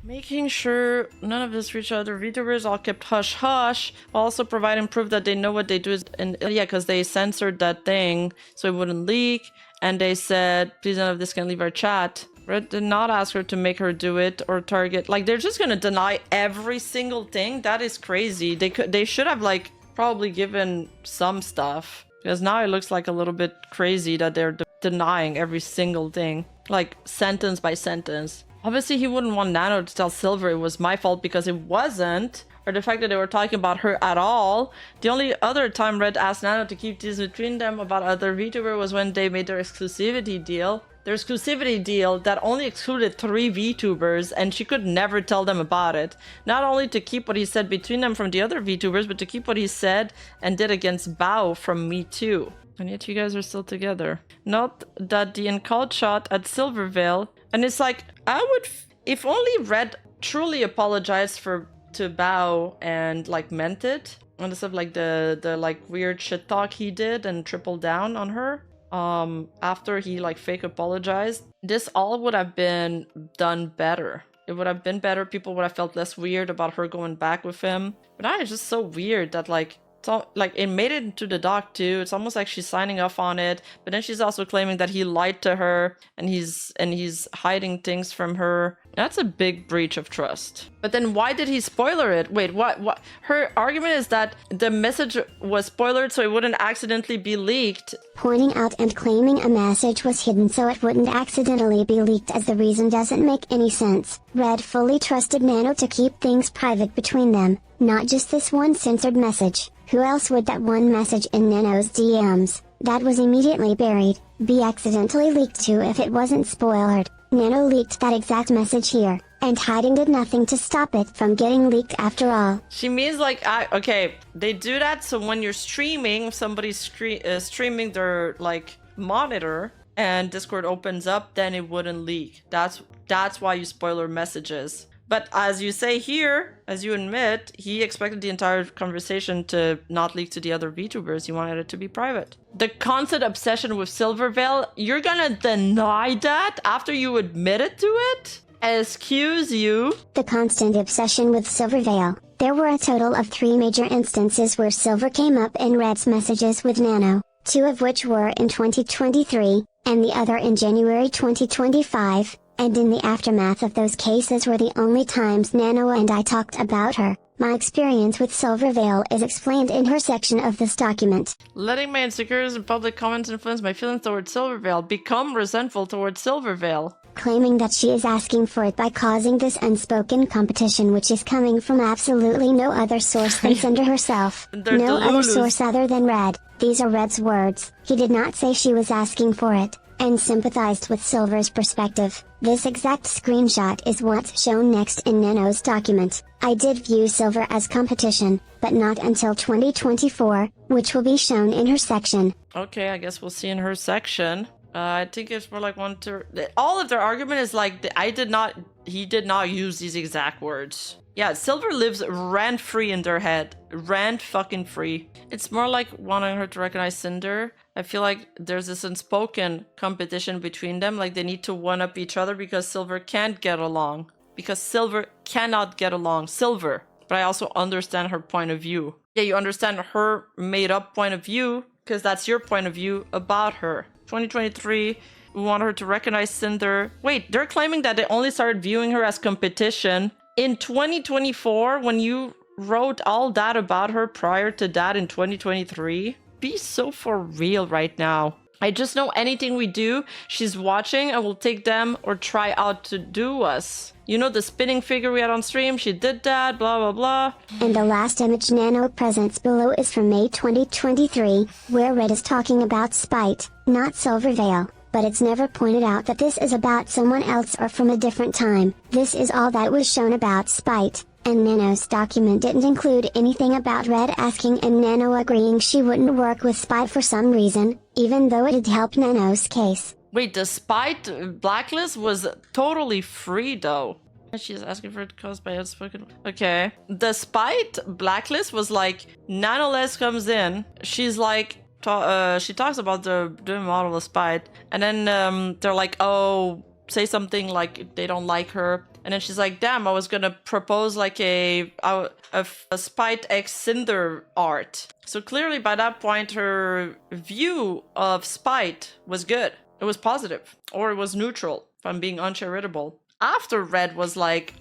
Making sure none of this reached other VTubers, all kept hush hush, while also providing proof that they know what they do is, and yeah, because they censored that thing so it wouldn't leak, and they said, please none of this can leave our chat. Red did not ask her to make her do it or target. Like, they're just gonna deny every single thing? That is crazy. They should have, like, probably given some stuff. Because now it looks like a little bit crazy that they're denying every single thing. Like, sentence by sentence. Obviously, he wouldn't want Nano to tell Silver it was my fault because it wasn't. Or the fact that they were talking about her at all. The only other time Red asked Nano to keep this between them about other VTuber was when they made their exclusivity deal. Their exclusivity deal that only excluded 3 VTubers, and she could never tell them about it. Not only to keep what he said between them from the other VTubers, but to keep what he said and did against Bao from Me Too. And yet you guys are still together. Not that the uncalled shot at Silvervale. And it's like, I would, if only Red truly apologized to Bao and like meant it. And instead of like the like weird shit talk he did and tripled down on her. After he like fake apologized, this all would have been done better. It would have been better. People would have felt less weird about her going back with him. But now it's just so weird that like, it made it into the doc too. It's almost like she's signing off on it, but then she's also claiming that he lied to her and he's hiding things from her. That's a big breach of trust. But then why did he spoiler it? Wait, what? Her argument is that the message was spoilered so it wouldn't accidentally be leaked. Pointing out and claiming a message was hidden so it wouldn't accidentally be leaked as the reason doesn't make any sense. Red fully trusted Nano to keep things private between them, not just this one censored message. Who else would that one message in Nano's DMs, that was immediately buried, be accidentally leaked to if it wasn't spoiled? Nano leaked that exact message here, and hiding did nothing to stop it from getting leaked after all. She means like, okay, they do that so when you're streaming, somebody's streaming their like monitor and Discord opens up, then it wouldn't leak. That's why you spoiler messages. But as you say here, as you admit, he expected the entire conversation to not leak to the other VTubers. He wanted it to be private. The constant obsession with Silvervale, you're gonna deny that after you admitted to it? Excuse you? The constant obsession with Silvervale. There were a total of 3 major instances where Silver came up in Red's messages with Nano, 2 of which were in 2023, and the other in January 2025. And in the aftermath of those cases were the only times Nano and I talked about her. My experience with Silvervale is explained in her section of this document. Letting my insecurities and public comments influence my feelings towards Silvervale. Become resentful towards Silvervale. Claiming that she is asking for it by causing this unspoken competition which is coming from absolutely no other source than Sinder herself. No other source other than Red. These are Red's words. He did not say she was asking for it, and sympathized with Silver's perspective. This exact screenshot is what's shown next in Nano's document. I did view Silver as competition, but not until 2024, which will be shown in her section. Okay, I guess we'll see in her section. I think it's more like all of their argument is like, he did not use these exact words. Yeah, Silver lives rent-free in their head. Rent-fucking-free. It's more like wanting her to recognize Sinder. I feel like there's this unspoken competition between them. Like they need to one-up each other because Silver can't get along. Because Silver cannot get along. Silver. But I also understand her point of view. Yeah, you understand her made-up point of view because that's your point of view about her. 2023, we want her to recognize Sinder. Wait, they're claiming that they only started viewing her as competition in 2024 when you wrote all that about her prior to that in 2023? Be so for real right now. I just know anything we do, she's watching and will take them or try out to do us. You know the spinning figure we had on stream? She did that, blah, blah, blah. And the last image Nano presents below is from May 2023, where Red is talking about spite, not Silvervale. But it's never pointed out that this is about someone else or from a different time. This is all that was shown about spite. And Nano's document didn't include anything about Red asking and Nano agreeing she wouldn't work with Spite for some reason, even though it'd help Nano's case. Wait, the Spite blacklist was totally free though. She's asking for it caused by unspoken. Okay. The Spite blacklist was like, Nanoless comes in, she's like, she talks about the doing model of Spite, and then they're like, oh, say something like they don't like her. And then she's like, damn, I was gonna propose like a Spite X Sinder art. So clearly by that point, her view of Spite was good. It was positive, or it was neutral, if I'm being uncharitable. After Red was like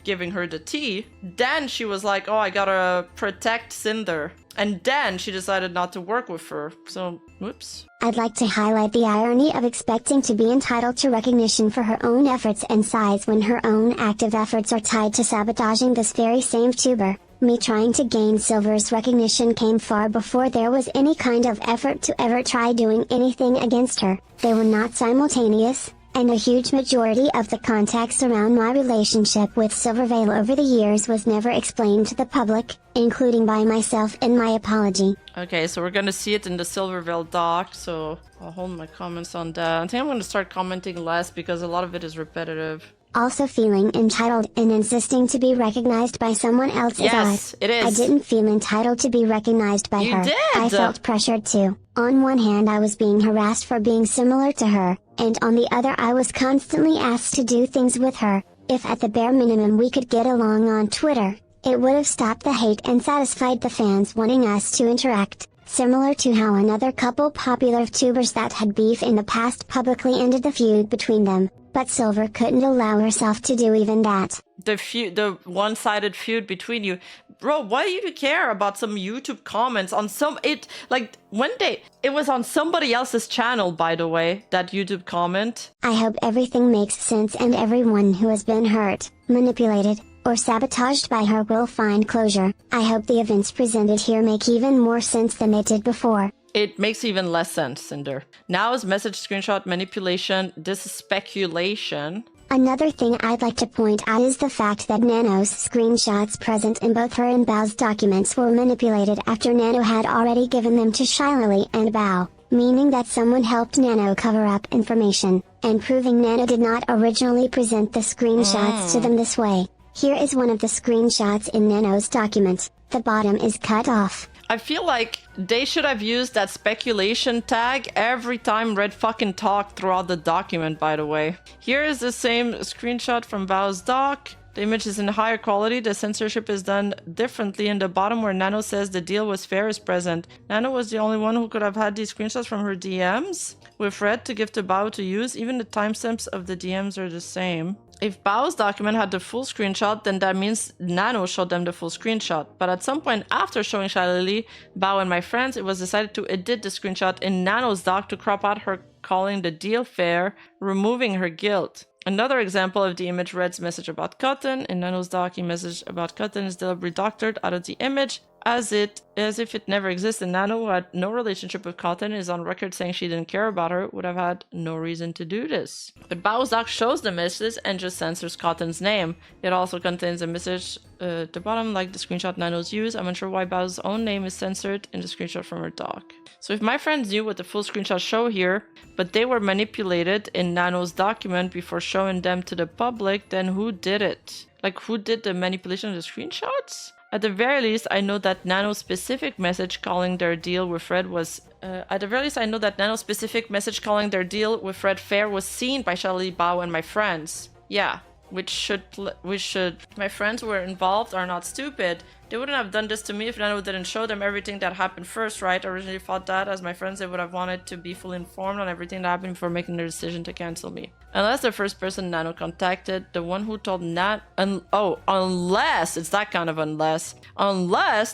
giving her the tea, then she was like, oh, I gotta protect Sinder. And then she decided not to work with her. So, whoops. I'd like to highlight the irony of expecting to be entitled to recognition for her own efforts and size when her own active efforts are tied to sabotaging this very same Vtuber. Me trying to gain Silver's recognition came far before there was any kind of effort to ever try doing anything against her. They were not simultaneous, and a huge majority of the context around my relationship with Silvervale over the years was never explained to the public, including by myself in my apology. Okay, so we're gonna see it in the Silvervale doc, so I'll hold my comments on that. I think I'm gonna start commenting less because a lot of it is repetitive. Also feeling entitled and insisting to be recognized by someone else is odd. Yes, it is. I didn't feel entitled to be recognized by her. You did! I felt pressured to. On one hand I was being harassed for being similar to her, and on the other I was constantly asked to do things with her. If at the bare minimum we could get along on Twitter, it would have stopped the hate and satisfied the fans wanting us to interact. Similar to how another couple popular Vtubers that had beef in the past publicly ended the feud between them. But Silver couldn't allow herself to do even that. The one-sided feud between you. Bro, why do you care about some YouTube comments on it was on somebody else's channel, by the way, that YouTube comment. I hope everything makes sense and everyone who has been hurt, manipulated, or sabotaged by her will find closure. I hope the events presented here make even more sense than they did before. It makes even less sense, Sinder. Now is message screenshot manipulation. This is speculation. Another thing I'd like to point out is the fact that Nano's screenshots present in both her and Bao's documents were manipulated after Nano had already given them to Shiley and Bao, meaning that someone helped Nano cover up information, and proving Nano did not originally present the screenshots to them this way. Here is one of the screenshots in Nano's document. The bottom is cut off. I feel like they should have used that speculation tag every time Red fucking talked throughout the document, by the way. Here is the same screenshot from Bao's doc. The image is in higher quality. The censorship is done differently. In the bottom where Nano says the deal was fair is present. Nano was the only one who could have had these screenshots from her DMs with Red to give to Bao to use. Even the timestamps of the DMs are the same. If Bao's document had the full screenshot, then that means Nano showed them the full screenshot. But at some point after showing Shiley, Bao and my friends, it was decided to edit the screenshot in Nano's doc to crop out her calling the deal fair, removing her guilt. Another example of the image Red's message about Cotton. In Nano's doc, he message about Cotton is deliberately doctored out of the image as if it never existed. Nano, who had no relationship with Cotton, is on record saying she didn't care about her, would have had no reason to do this. But Bao's doc shows the message and just censors Cotton's name. It also contains a message at the bottom, like the screenshot Nano's used. I'm unsure why Bao's own name is censored in the screenshot from her doc. So if my friends knew what the full screenshots show here, but they were manipulated in Nano's document before showing them to the public, then who did it? Like, who did the manipulation of the screenshots? At the very least, I know that Nano's specific message calling their deal with Red was... at the very least, I know that Nano's specific message calling their deal with Red fair was seen by Shiley, Bao, and my friends. Yeah, which should... My friends who were involved are not stupid. They wouldn't have done this to me if Nano didn't show them everything that happened first, right? I originally thought that, as my friends, they would have wanted to be fully informed on everything that happened before making their decision to cancel me. Unless the first person Nano contacted, the one who told unless, it's that kind of unless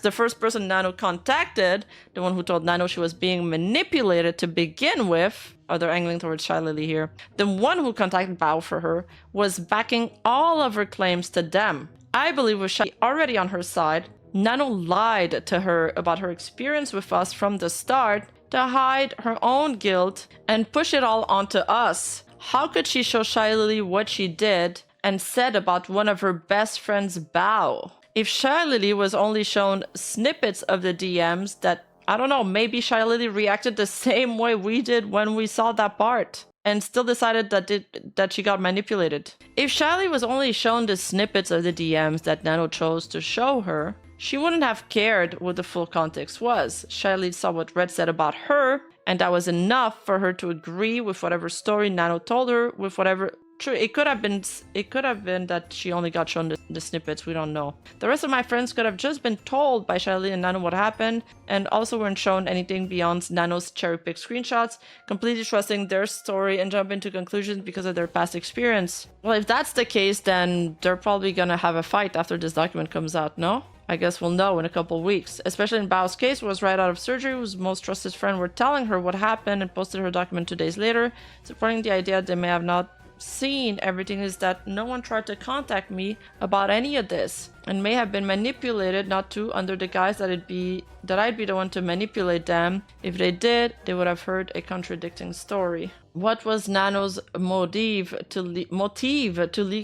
the first person Nano contacted, the one who told Nano she was being manipulated to begin with, they're angling towards Shiley here, the one who contacted Bao for her was backing all of her claims to them. I believe with Shiley already on her side, Nano lied to her about her experience with us from the start to hide her own guilt and push it all onto us. How could she show Shiley what she did and said about one of her best friends, Bao? If Shiley was only shown snippets of the DMs that, I don't know, maybe Shiley reacted the same way we did when we saw that part and still decided that she got manipulated. If Shiley was only shown the snippets of the DMs that Nano chose to show her, she wouldn't have cared what the full context was. Shiley saw what Red said about her, and that was enough for her to agree with whatever story Nano told her, with whatever True, it could have been that she only got shown the snippets, we don't know. The rest of my friends could have just been told by Shiley and Nano what happened, and also weren't shown anything beyond Nano's cherry-picked screenshots, completely trusting their story and jumping to conclusions because of their past experience. Well, if that's the case, then they're probably gonna have a fight after this document comes out, no? I guess we'll know in a couple weeks. Especially in Bao's case, who was right out of surgery, whose most trusted friend were telling her what happened and posted her document 2 days later, supporting the idea they may have not seen everything is that no one tried to contact me about any of this and may have been manipulated not to under the guise that I'd be the one to manipulate them. If they did, they would have heard a contradicting story. What was Nano's motive to leak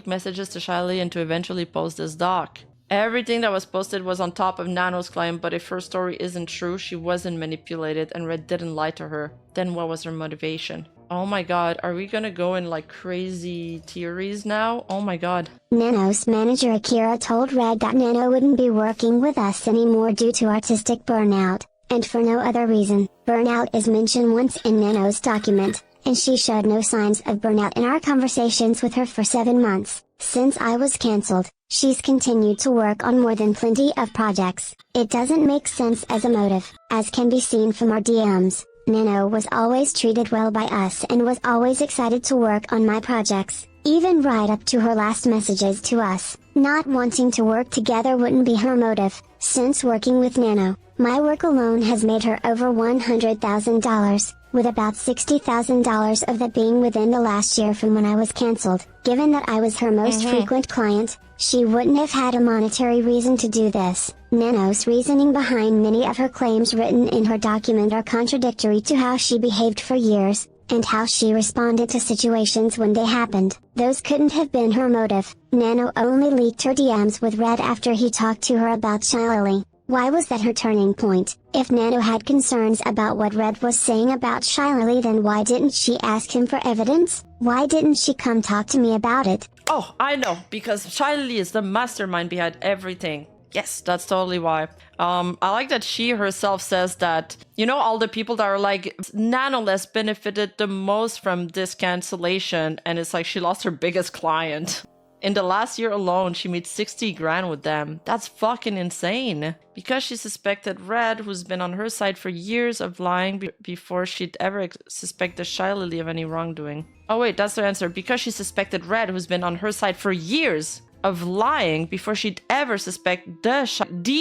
messages to Shiley and to eventually post this doc? Everything that was posted was on top of Nano's claim, but if her story isn't true, she wasn't manipulated and Red didn't lie to her, then what was her motivation? Oh my god, are we gonna go in like crazy theories now? Oh my god. Nano's manager Akira told Red that Nano wouldn't be working with us anymore due to artistic burnout, and for no other reason. Burnout is mentioned once in Nano's document, and she showed no signs of burnout in our conversations with her for 7 months. Since I was cancelled, she's continued to work on more than plenty of projects. It doesn't make sense as a motive, as can be seen from our DMs. Nano was always treated well by us and was always excited to work on my projects, even right up to her last messages to us. Not wanting to work together wouldn't be her motive. Since working with Nano, my work alone has made her over $100,000, with about $60,000 of that being within the last year from when I was cancelled. Given that I was her most frequent client, she wouldn't have had a monetary reason to do this. Nano's reasoning behind many of her claims written in her document are contradictory to how she behaved for years, and how she responded to situations when they happened. Those couldn't have been her motive. Nano only leaked her DMs with Red after he talked to her about Shiley. Why was that her turning point? If Nano had concerns about what Red was saying about Shiley, then why didn't she ask him for evidence? Why didn't she come talk to me about it? Oh, I know, because Shiley is the mastermind behind everything. Yes, that's totally why. I like that she herself says that, you know, all the people that are like, Nano less benefited the most from this cancellation, and it's like she lost her biggest client. In the last year alone, she made 60 grand with them. That's fucking insane. Because she suspected Red, who's been on her side for years, of lying before she'd ever suspected Shiley of any wrongdoing. Oh wait, that's the answer. Because she suspected Red, who's been on her side for years, of lying before she'd ever suspect the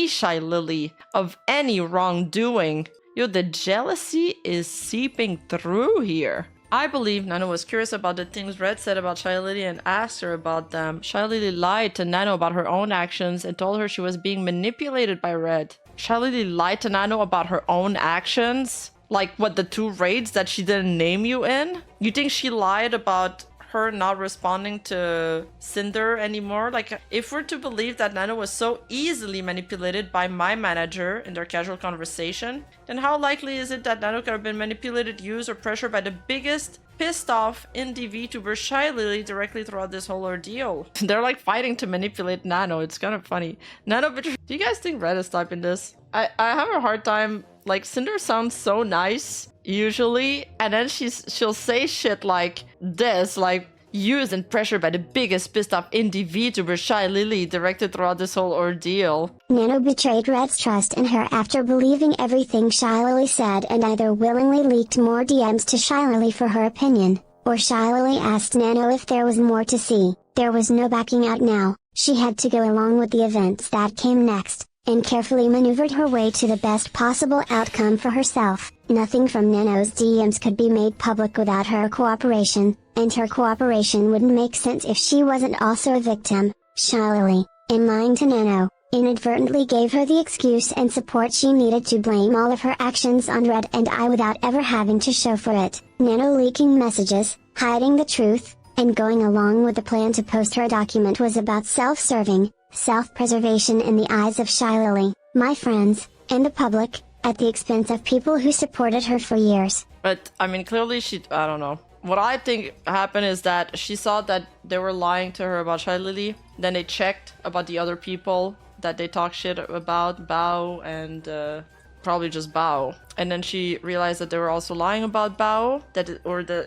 Shiley of any wrongdoing. Yo, the jealousy is seeping through here. I believe Nano was curious about the things Red said about Shiley and asked her about them. Shiley lied to Nano about her own actions and told her she was being manipulated by Red. Shiley lied to Nano about her own actions? Like what, the 2 raids that she didn't name you in? You think she lied about her not responding to Sinder anymore? Like, if we're to believe that Nano was so easily manipulated by my manager in their casual conversation, then how likely is it that Nano could have been manipulated, used, or pressured by the biggest pissed off indie VTuber Shiley directly throughout this whole ordeal? They're like fighting to manipulate Nano. It's kind of funny. Nano, do you guys think Red is typing this? I have a hard time. Like, Sinder sounds so nice usually, and then she'll say shit like this, like, used and pressured by the biggest pissed off indie VTuber Shiley directed throughout this whole ordeal. Nano betrayed Red's trust in her after believing everything Shiley said and either willingly leaked more DMs to Shiley for her opinion, or Shiley asked Nano if there was more to see. There was no backing out now. She had to go along with the events that came next, and carefully maneuvered her way to the best possible outcome for herself. Nothing from Nano's DMs could be made public without her cooperation, and her cooperation wouldn't make sense if she wasn't also a victim. Shiley, in lying to Nano, inadvertently gave her the excuse and support she needed to blame all of her actions on Red and I without ever having to show for it. Nano leaking messages, hiding the truth, and going along with the plan to post her document was about self-serving, self-preservation in the eyes of Shiley, my friends, and the public, at the expense of people who supported her for years. But, I mean, clearly I don't know. What I think happened is that she saw that they were lying to her about Shiley, then they checked about the other people that they talk shit about, Bao and probably just Bao. And then she realized that they were also lying about Bao, that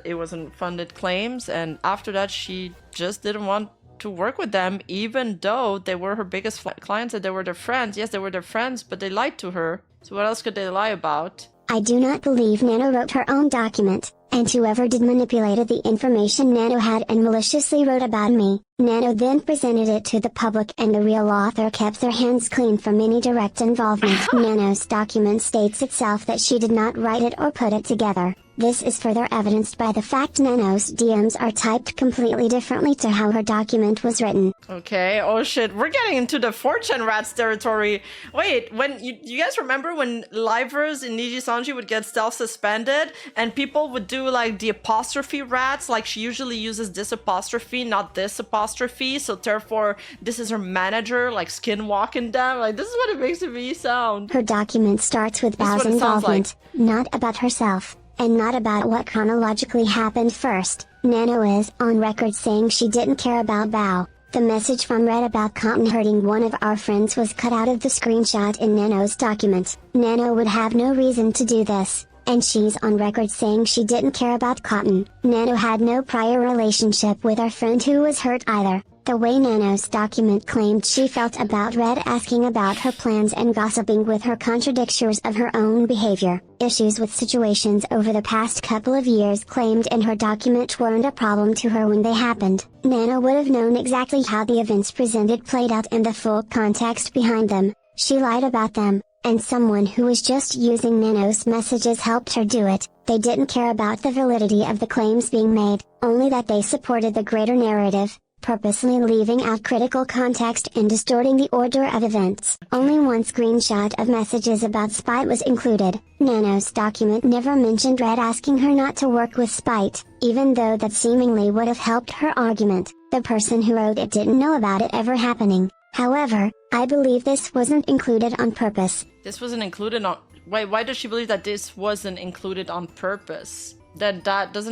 it wasn't funded claims. And after that, she just didn't want to work with them, even though they were her biggest clients and they were their friends. Yes, they were their friends, but they lied to her. So what else could they lie about? I do not believe Nano wrote her own document, and whoever did manipulated the information Nano had and maliciously wrote about me. Nano then presented it to the public and the real author kept their hands clean from any direct involvement. Nano's document states itself that she did not write it or put it together. This is further evidenced by the fact Nano's DMs are typed completely differently to how her document was written. Okay, oh shit, we're getting into the 4chan rats territory. Wait, when you guys remember when livers in Nijisanji would get self-suspended and people would do like the apostrophe rats, like she usually uses this apostrophe, not this apostrophe, so therefore this is her manager, like skinwalking them. Like, this is what it makes me sound. Her document starts with Bao's involvement, not about herself. And not about what chronologically happened first. Nano is on record saying she didn't care about Bao. The message from Red about cotton hurting one of our friends was cut out of the screenshot in Nano's document. Nano would have no reason to do this, and she's on record saying she didn't care about cotton. Nano had no prior relationship with our friend who was hurt either. The way Nano's document claimed she felt about Red asking about her plans and gossiping with her contradictions of her own behavior. Issues with situations over the past couple of years claimed in her document weren't a problem to her when they happened. Nano would have known exactly how the events presented played out and the full context behind them. She lied about them, and someone who was just using Nano's messages helped her do it. They didn't care about the validity of the claims being made, only that they supported the greater narrative, purposely leaving out critical context and distorting the order of events. Only one screenshot of messages about Spite was included. Nano's document never mentioned Red asking her not to work with Spite, even though that seemingly would have helped her argument. The person who wrote it didn't know about it ever happening. However, I believe this wasn't included on purpose. This wasn't included on... Wait, why does she believe that this wasn't included on purpose? Doesn't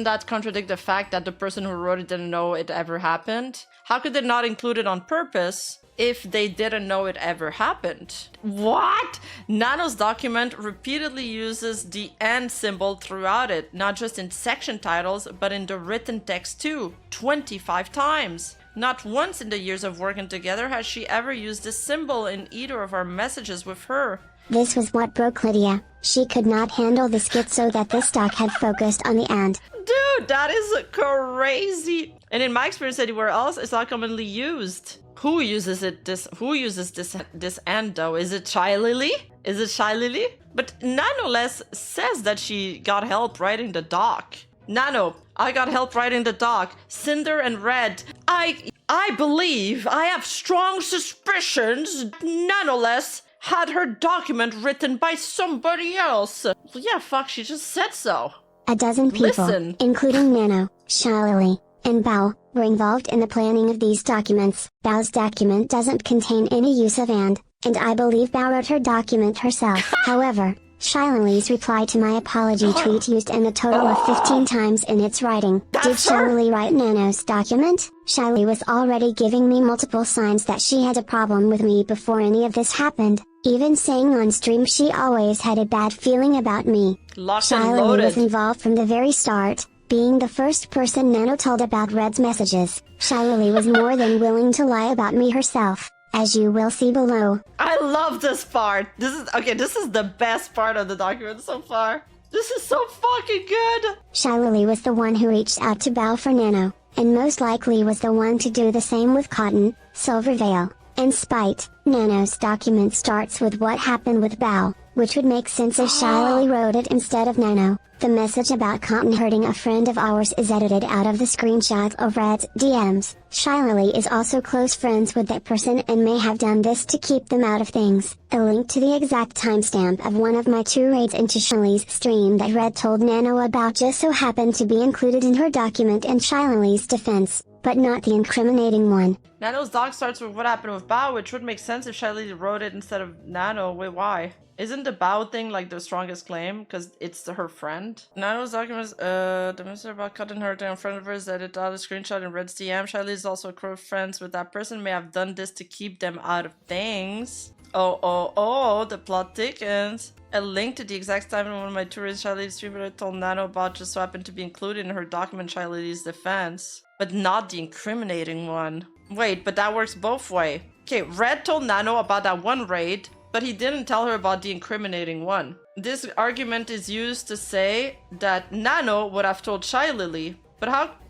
that contradict the fact that the person who wrote it didn't know it ever happened? How could they not include it on purpose if they didn't know it ever happened? What? Nano's document repeatedly uses the and symbol throughout it, not just in section titles, but in the written text too, 25 times. Not once in the years of working together has she ever used this symbol in either of our messages with her. This was what broke Lydia. She could not handle the schizo that this doc had focused on the and. Dude, that is crazy. And in my experience anywhere else, it's not commonly used. Who uses it? Who uses this and though? Is it Shy Lily? Is it Shy Lily? But Nonetheless says that she got help writing the doc. Nano, I got help writing the doc. Sinder and Red, I believe, I have strong suspicions, Nonetheless had her document written by somebody else. Well, yeah, fuck, she just said so. A dozen people, including Nano, Shalili, and Bao, were involved in the planning of these documents. Bao's document doesn't contain any use of and I believe Bao wrote her document herself. However, Shilali's reply to my apology tweet used in a total of 15 times in its writing. Did Shilali write Nano's document? Shilali was already giving me multiple signs that she had a problem with me before any of this happened, even saying on stream she always had a bad feeling about me. Shilali was involved from the very start, being the first person Nano told about Red's messages. Shilali was more than willing to lie about me herself, as you will see below. I love this part. This is the best part of the document so far. This is so fucking good. Shilali was the one who reached out to Bao for Nano, and most likely was the one to do the same with Cotton, Silverveil, and Spite. Nano's document starts with what happened with Bao, which would make sense if Shilali wrote it instead of Nano. The message about Cotton hurting a friend of ours is edited out of the screenshot of Red's DMs. Shilali is also close friends with that person and may have done this to keep them out of things. A link to the exact timestamp of one of my 2 raids into Shilali's stream that Red told Nano about just so happened to be included in her document in Shilali's defense. but not the incriminating one. Nano's doc starts with what happened with Bao, which would make sense if Shiley wrote it instead of Nano. Wait, why? Isn't the Bao thing like the strongest claim? Because it's her friend? Nano's documents, the minister about cutting her down in front of her is edited out a screenshot in Red's DM. Shiley is also close friends with that person, may have done this to keep them out of things. Oh, the plot thickens. A link to the exact time in one of my tours Shiley's stream, but I told Nano about just so happened to be included in her document Shiley's defense. But not the incriminating one. Wait, but that works both way. Okay, Red told Nano about that one raid, but he didn't tell her about the incriminating one. This argument is used to say that Nano would have told Shiley.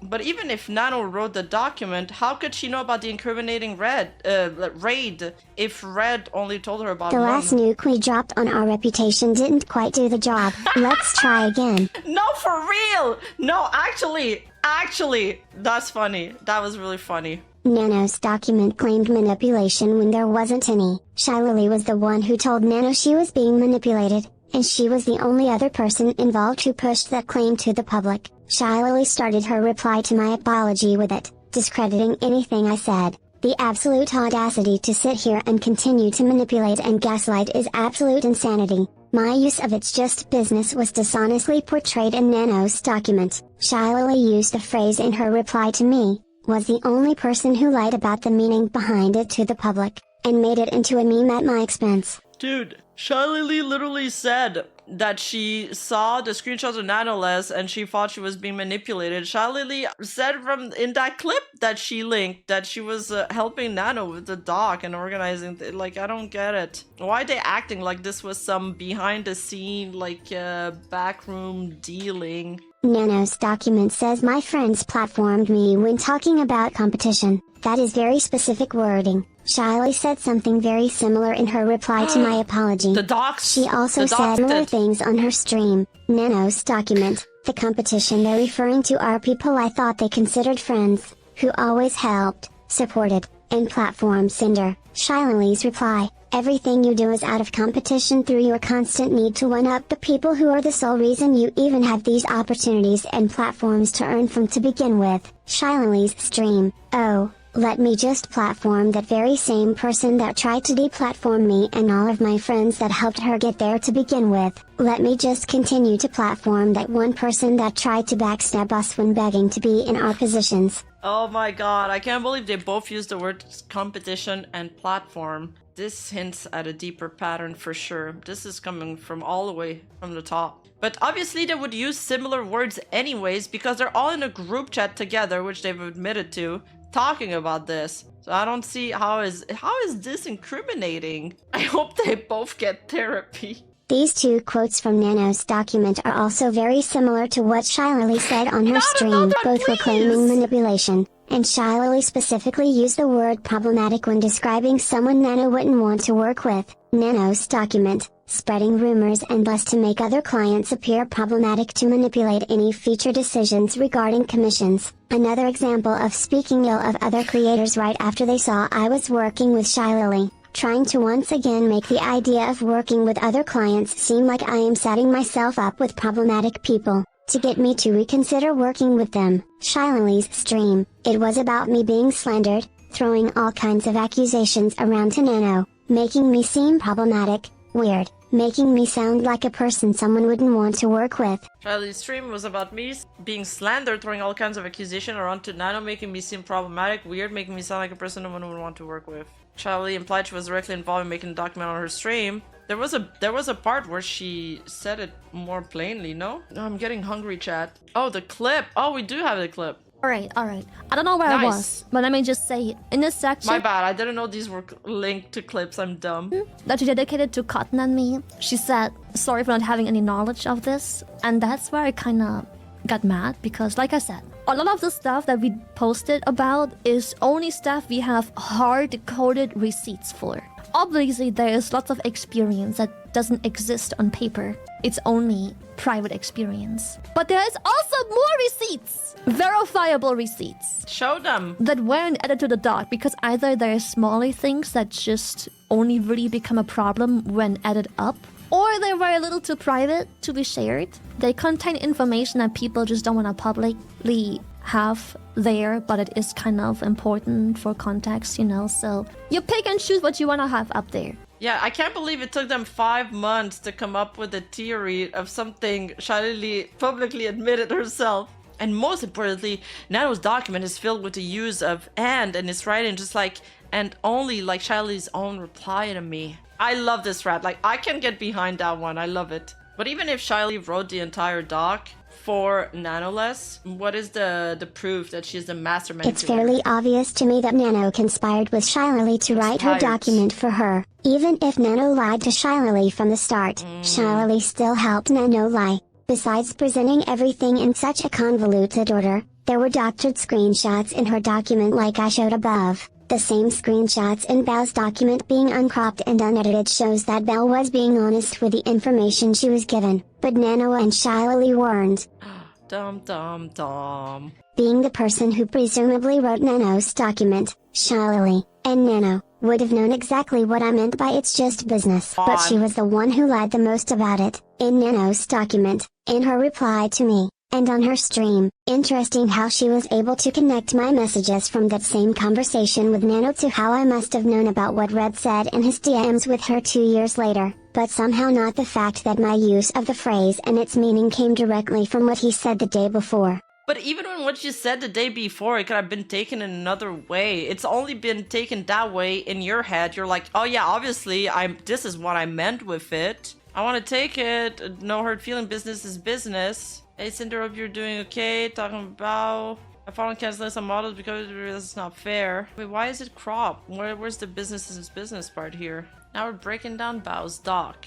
But even if Nano wrote the document, how could she know about the incriminating raid if Red only told her about the one? last nuke we dropped on our reputation didn't quite do the job. Let's try again. No, for real! No, actually, that's funny. That was really funny. Nano's document claimed manipulation when there wasn't any. Shiley was the one who told Nano she was being manipulated, and she was the only other person involved who pushed that claim to the public. Shiley started her reply to my apology with it, discrediting anything I said. The absolute audacity to sit here and continue to manipulate and gaslight is absolute insanity. My use of "it's just business" was dishonestly portrayed in Nano's document. Shiley used the phrase in her reply to me, was the only person who lied about the meaning behind it to the public, and made it into a meme at my expense. Dude, Shiley literally said that she saw the screenshots of Nanoless and she thought she was being manipulated. Shiley said in that clip that she linked that she was helping Nano with the doc and organizing. Like, I don't get it. Why are they acting like this was some behind the scene, like, backroom dealing? Nano's document says my friends platformed me when talking about competition. That is very specific wording. Shiley said something very similar in her reply to my apology. The docs. She also said similar things on her stream. Nano's document, the competition they're referring to are people I thought they considered friends, who always helped, supported, and platformed Sinder. Shiley's reply, everything you do is out of competition through your constant need to one-up the people who are the sole reason you even have these opportunities and platforms to earn from to begin with. Shiley's stream, oh, let me just platform that very same person that tried to deplatform me and all of my friends that helped her get there to begin with. Let me just continue to platform that one person that tried to backstab us when begging to be in our positions. Oh my god, I can't believe they both used the words competition and platform. This hints at a deeper pattern for sure. This is coming from all the way from the top. But obviously they would use similar words anyways because they're all in a group chat together, which they've admitted to, talking about this. So I don't see how is this incriminating. I hope they both get therapy. These two quotes from Nano's document are also very similar to what Shiley said on her stream. Both were claiming manipulation, and Shiley specifically used the word problematic when describing someone Nano wouldn't want to work with. Nano's document, spreading rumors and thus to make other clients appear problematic to manipulate any future decisions regarding commissions. Another example of speaking ill of other creators right after they saw I was working with Shiley. Trying to once again make the idea of working with other clients seem like I am setting myself up with problematic people, to get me to reconsider working with them. Shiley's stream, it was about me being slandered, throwing all kinds of accusations around to Nano, making me seem problematic, weird, making me sound like a person someone wouldn't want to work with. Shiley's stream was about me being slandered, throwing all kinds of accusations around to Nano, making me seem problematic, weird, making me sound like a person no one would want to work with. Shiley implied she was directly involved in making the document on her stream. There was a part where she said it more plainly, no? I'm getting hungry, chat. Oh, the clip. Oh, we do have the clip. Alright. I don't know where I was, but let me just say, in this section... My bad, I didn't know these were linked to clips, I'm dumb. That she dedicated to Cotton and me. She said, sorry for not having any knowledge of this. And that's where I kinda got mad, because like I said, a lot of the stuff that we posted about is only stuff we have hard-coded receipts for. Obviously, there is lots of experience that doesn't exist on paper. It's only private experience. But there is also more receipts! Verifiable receipts. Show them! That weren't added to the doc because either there are smaller things that just only really become a problem when added up, or they were a little too private to be shared. They contain information that people just don't want to publicly have there, but it is kind of important for context, you know, so you pick and choose what you want to have up there. Yeah, I can't believe it took them 5 months to come up with a theory of something Shiley publicly admitted herself. And most importantly, Nano's document is filled with the use of and it's writing just like and only like Shiley's own reply to me. I love this thread. Like, I can get behind that one. I love it. But even if Shiley wrote the entire doc for Nanoless, what is the proof that she's the mastermind? It's fairly obvious to me that Nano conspired with Shiley to write her document for her. Even if Nano lied to Shiley from the start, Shiley still helped Nano lie. Besides presenting everything in such a convoluted order, there were doctored screenshots in her document like I showed above. The same screenshots in Bao's document being uncropped and unedited shows that Bao was being honest with the information she was given, but Nano and Shiley weren't. Dum. Being the person who presumably wrote Nano's document, Shiley and Nano would have known exactly what I meant by it's just business. But she was the one who lied the most about it, in Nano's document, in her reply to me, and on her stream. Interesting how she was able to connect my messages from that same conversation with Nano to how I must have known about what Red said in his DMs with her 2 years later, but somehow not the fact that my use of the phrase and its meaning came directly from what he said the day before. But even when what you said the day before, it could have been taken in another way. It's only been taken that way in your head. You're like, oh yeah, obviously, this is what I meant with it. I want to take it. No hard feeling. Business is business. Hey, Sinder, hope you're doing okay. Talking about... I found canceling some models because it's not fair. Wait, why is it cropped? Where's the business is business part here? Now we're breaking down Bao's doc.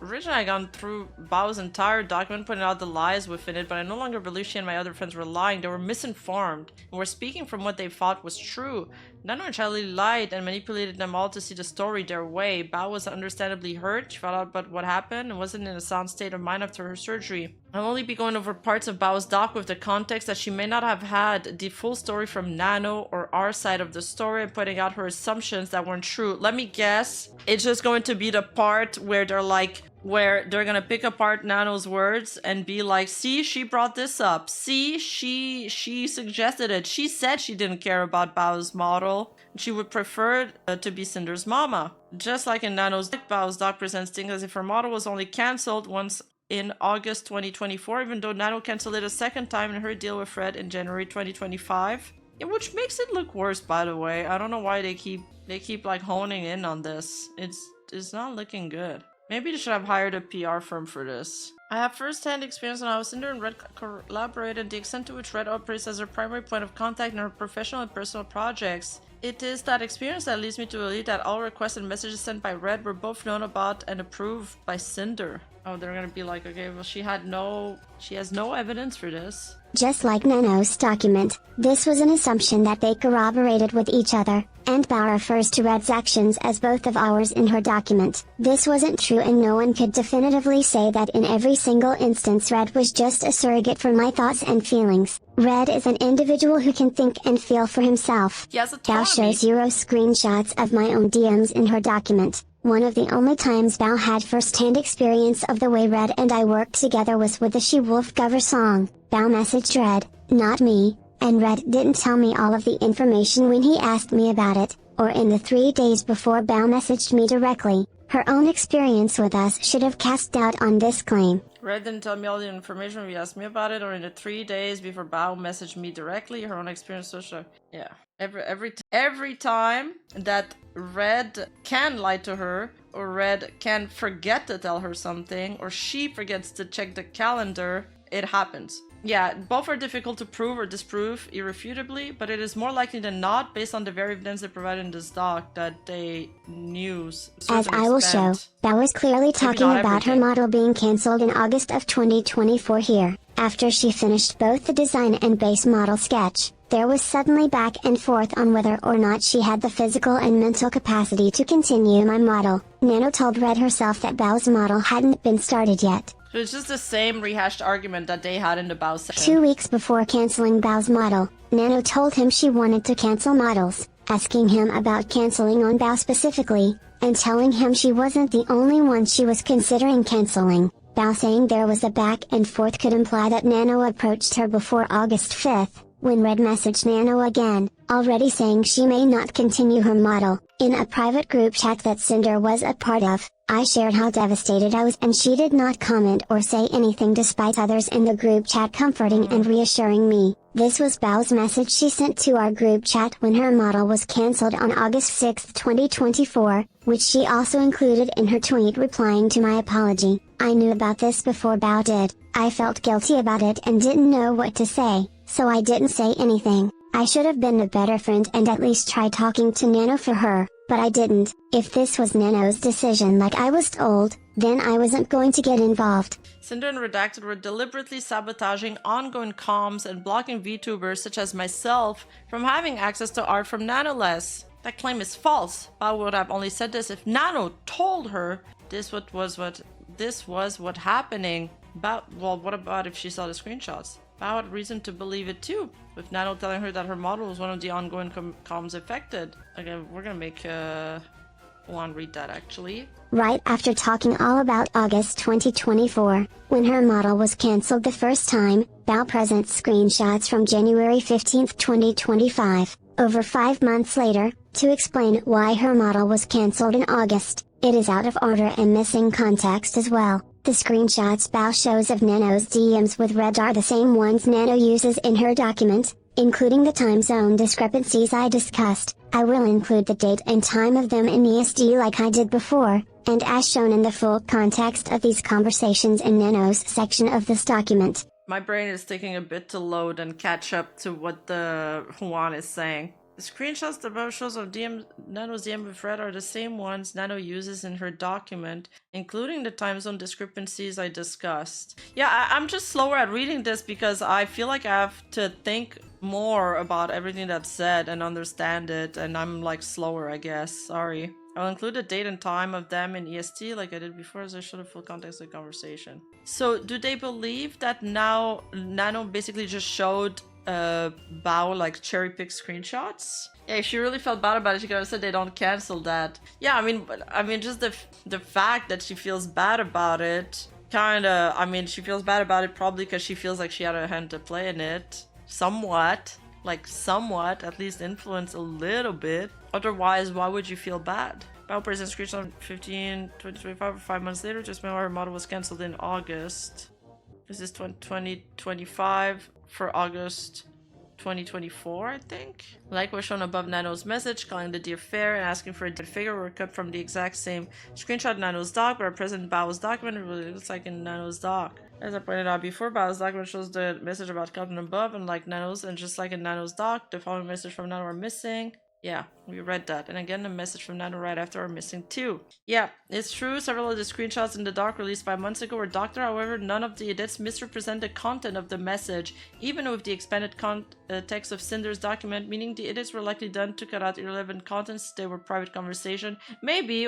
Originally I gone through Bao's entire document, pointing out the lies within it, but I no longer believe she and my other friends were lying. They were misinformed and were speaking from what they thought was true. Nano and Charlie lied and manipulated them all to see the story their way. Bao was understandably hurt. She found out about what happened and wasn't in a sound state of mind after her surgery. I'll only be going over parts of Bao's doc with the context that she may not have had the full story from Nano or our side of the story and pointing out her assumptions that weren't true. Let me guess. It's just going to be the part where they're gonna pick apart Nano's words and be like, see, she brought this up. See, she suggested it. She said she didn't care about Bao's model. She would prefer to be Cinder's mama. Just like in Nano's doc, Bao's doc presents things as if her model was only cancelled once in August 2024, even though Nano cancelled it a second time in her deal with Fred in January 2025. Yeah, which makes it look worse, by the way. I don't know why they keep like honing in on this. It's not looking good. Maybe they should have hired a PR firm for this. I have first-hand experience on how Sinder and Red collaborate and the extent to which Red operates as her primary point of contact in her professional and personal projects. It is that experience that leads me to believe that all requests and messages sent by Red were both known about and approved by Sinder. Oh, they're gonna be like, okay, well, she has no evidence for this. Just like Nano's document, this was an assumption that they corroborated with each other, and Bao refers to Red's actions as both of ours in her document. This wasn't true and no one could definitively say that in every single instance Red was just a surrogate for my thoughts and feelings. Red is an individual who can think and feel for himself. He has autonomy. Bao shows Euro screenshots of my own DMs in her document. One of the only times Bao had first-hand experience of the way Red and I worked together was with the She-Wolf cover song. Bao messaged Red, not me, and Red didn't tell me all of the information when he asked me about it, or in the 3 days before Bao messaged me directly. Her own experience with us should have cast doubt on this claim. Red didn't tell me all the information when he asked me about it, or in the 3 days before Bao messaged me directly. Her own experience social. Yeah. Every time that Red can lie to her, or Red can forget to tell her something, or she forgets to check the calendar, it happens. Yeah, both are difficult to prove or disprove irrefutably, but it is more likely than not, based on the very evidence they provide in this doc, that they knew. As I will show, Bao was clearly talking about her model being cancelled in August of 2024 here. After she finished both the design and base model sketch, there was suddenly back and forth on whether or not she had the physical and mental capacity to continue my model. Nano told Red herself that Bao's model hadn't been started yet. So it's just the same rehashed argument that they had in the Bao section. 2 weeks before canceling Bao's model, Nano told him she wanted to cancel models, asking him about canceling on Bao specifically, and telling him she wasn't the only one she was considering canceling. Bao saying there was a back and forth could imply that Nano approached her before August 5th, when Red messaged Nano again, already saying she may not continue her model. In a private group chat that Sinder was a part of, I shared how devastated I was and she did not comment or say anything despite others in the group chat comforting and reassuring me. This was Bao's message she sent to our group chat when her model was cancelled on August 6, 2024, which she also included in her tweet replying to my apology. I knew about this before Bao did. I felt guilty about it and didn't know what to say, so I didn't say anything. I should have been a better friend and at least try talking to Nano for her, but I didn't. If this was Nano's decision like I was told, then I wasn't going to get involved. Sinder and Redacted were deliberately sabotaging ongoing comms and blocking VTubers such as myself from having access to art from Nanoless. That claim is false. Bao would have only said this if Nano told her this was what happening. Well, what about if she saw the screenshots? Bao had reason to believe it too, with Nano telling her that her model was one of the ongoing comms affected. Okay, we're gonna make one read that actually. Right after talking all about August 2024, when her model was cancelled the first time, Bao presents screenshots from January 15, 2025, over 5 months later, to explain why her model was cancelled in August. It is out of order and missing context as well. The screenshots Bao shows of Nano's DMs with Red are the same ones Nano uses in her document, including the time zone discrepancies I discussed. I will include the date and time of them in ESD like I did before, and as shown in the full context of these conversations in Nano's section of this document. My brain is taking a bit to load and catch up to what the Juan is saying. The screenshots the Bao shows of Nano's DM with Red are the same ones Nano uses in her document, including the time zone discrepancies I discussed. Yeah, I'm just slower at reading this because I feel like I have to think more about everything that's said and understand it, and I'm like slower, I guess. Sorry. I'll include the date and time of them in EST like I did before, as I showed the full context of the conversation. So do they believe that now Nano basically just showed Bao like cherry pick screenshots? Yeah, if she really felt bad about it, she could have said they don't cancel that. Yeah, I mean just the fact that she feels bad about it, kinda, I mean, she feels bad about it probably because she feels like she had a hand to play in it. Somewhat, at least influence a little bit. Otherwise, why would you feel bad? Bao presents screenshot on 15/2025 or 5 months later, just when our model was cancelled in August. This is 2025 for August 2024, I think. Like was shown above Nano's message, calling the dear fair and asking for a dead figure were cut from the exact same screenshot in Nano's doc, but are present in Bao's document. It really looks like in Nano's doc. As I pointed out before, Bao's document shows the message about content above, and like Nano's, and just like in Nano's doc, the following message from Nano are missing. Yeah, we read that. And again, the message from Nano right after are missing too. Yeah, it's true. Several of the screenshots in the doc released 5 months ago were doctored. However, none of the edits misrepresent the content of the message, even with the expanded text of Sinder's document, meaning the edits were likely done to cut out irrelevant contents. They were private conversation. Maybe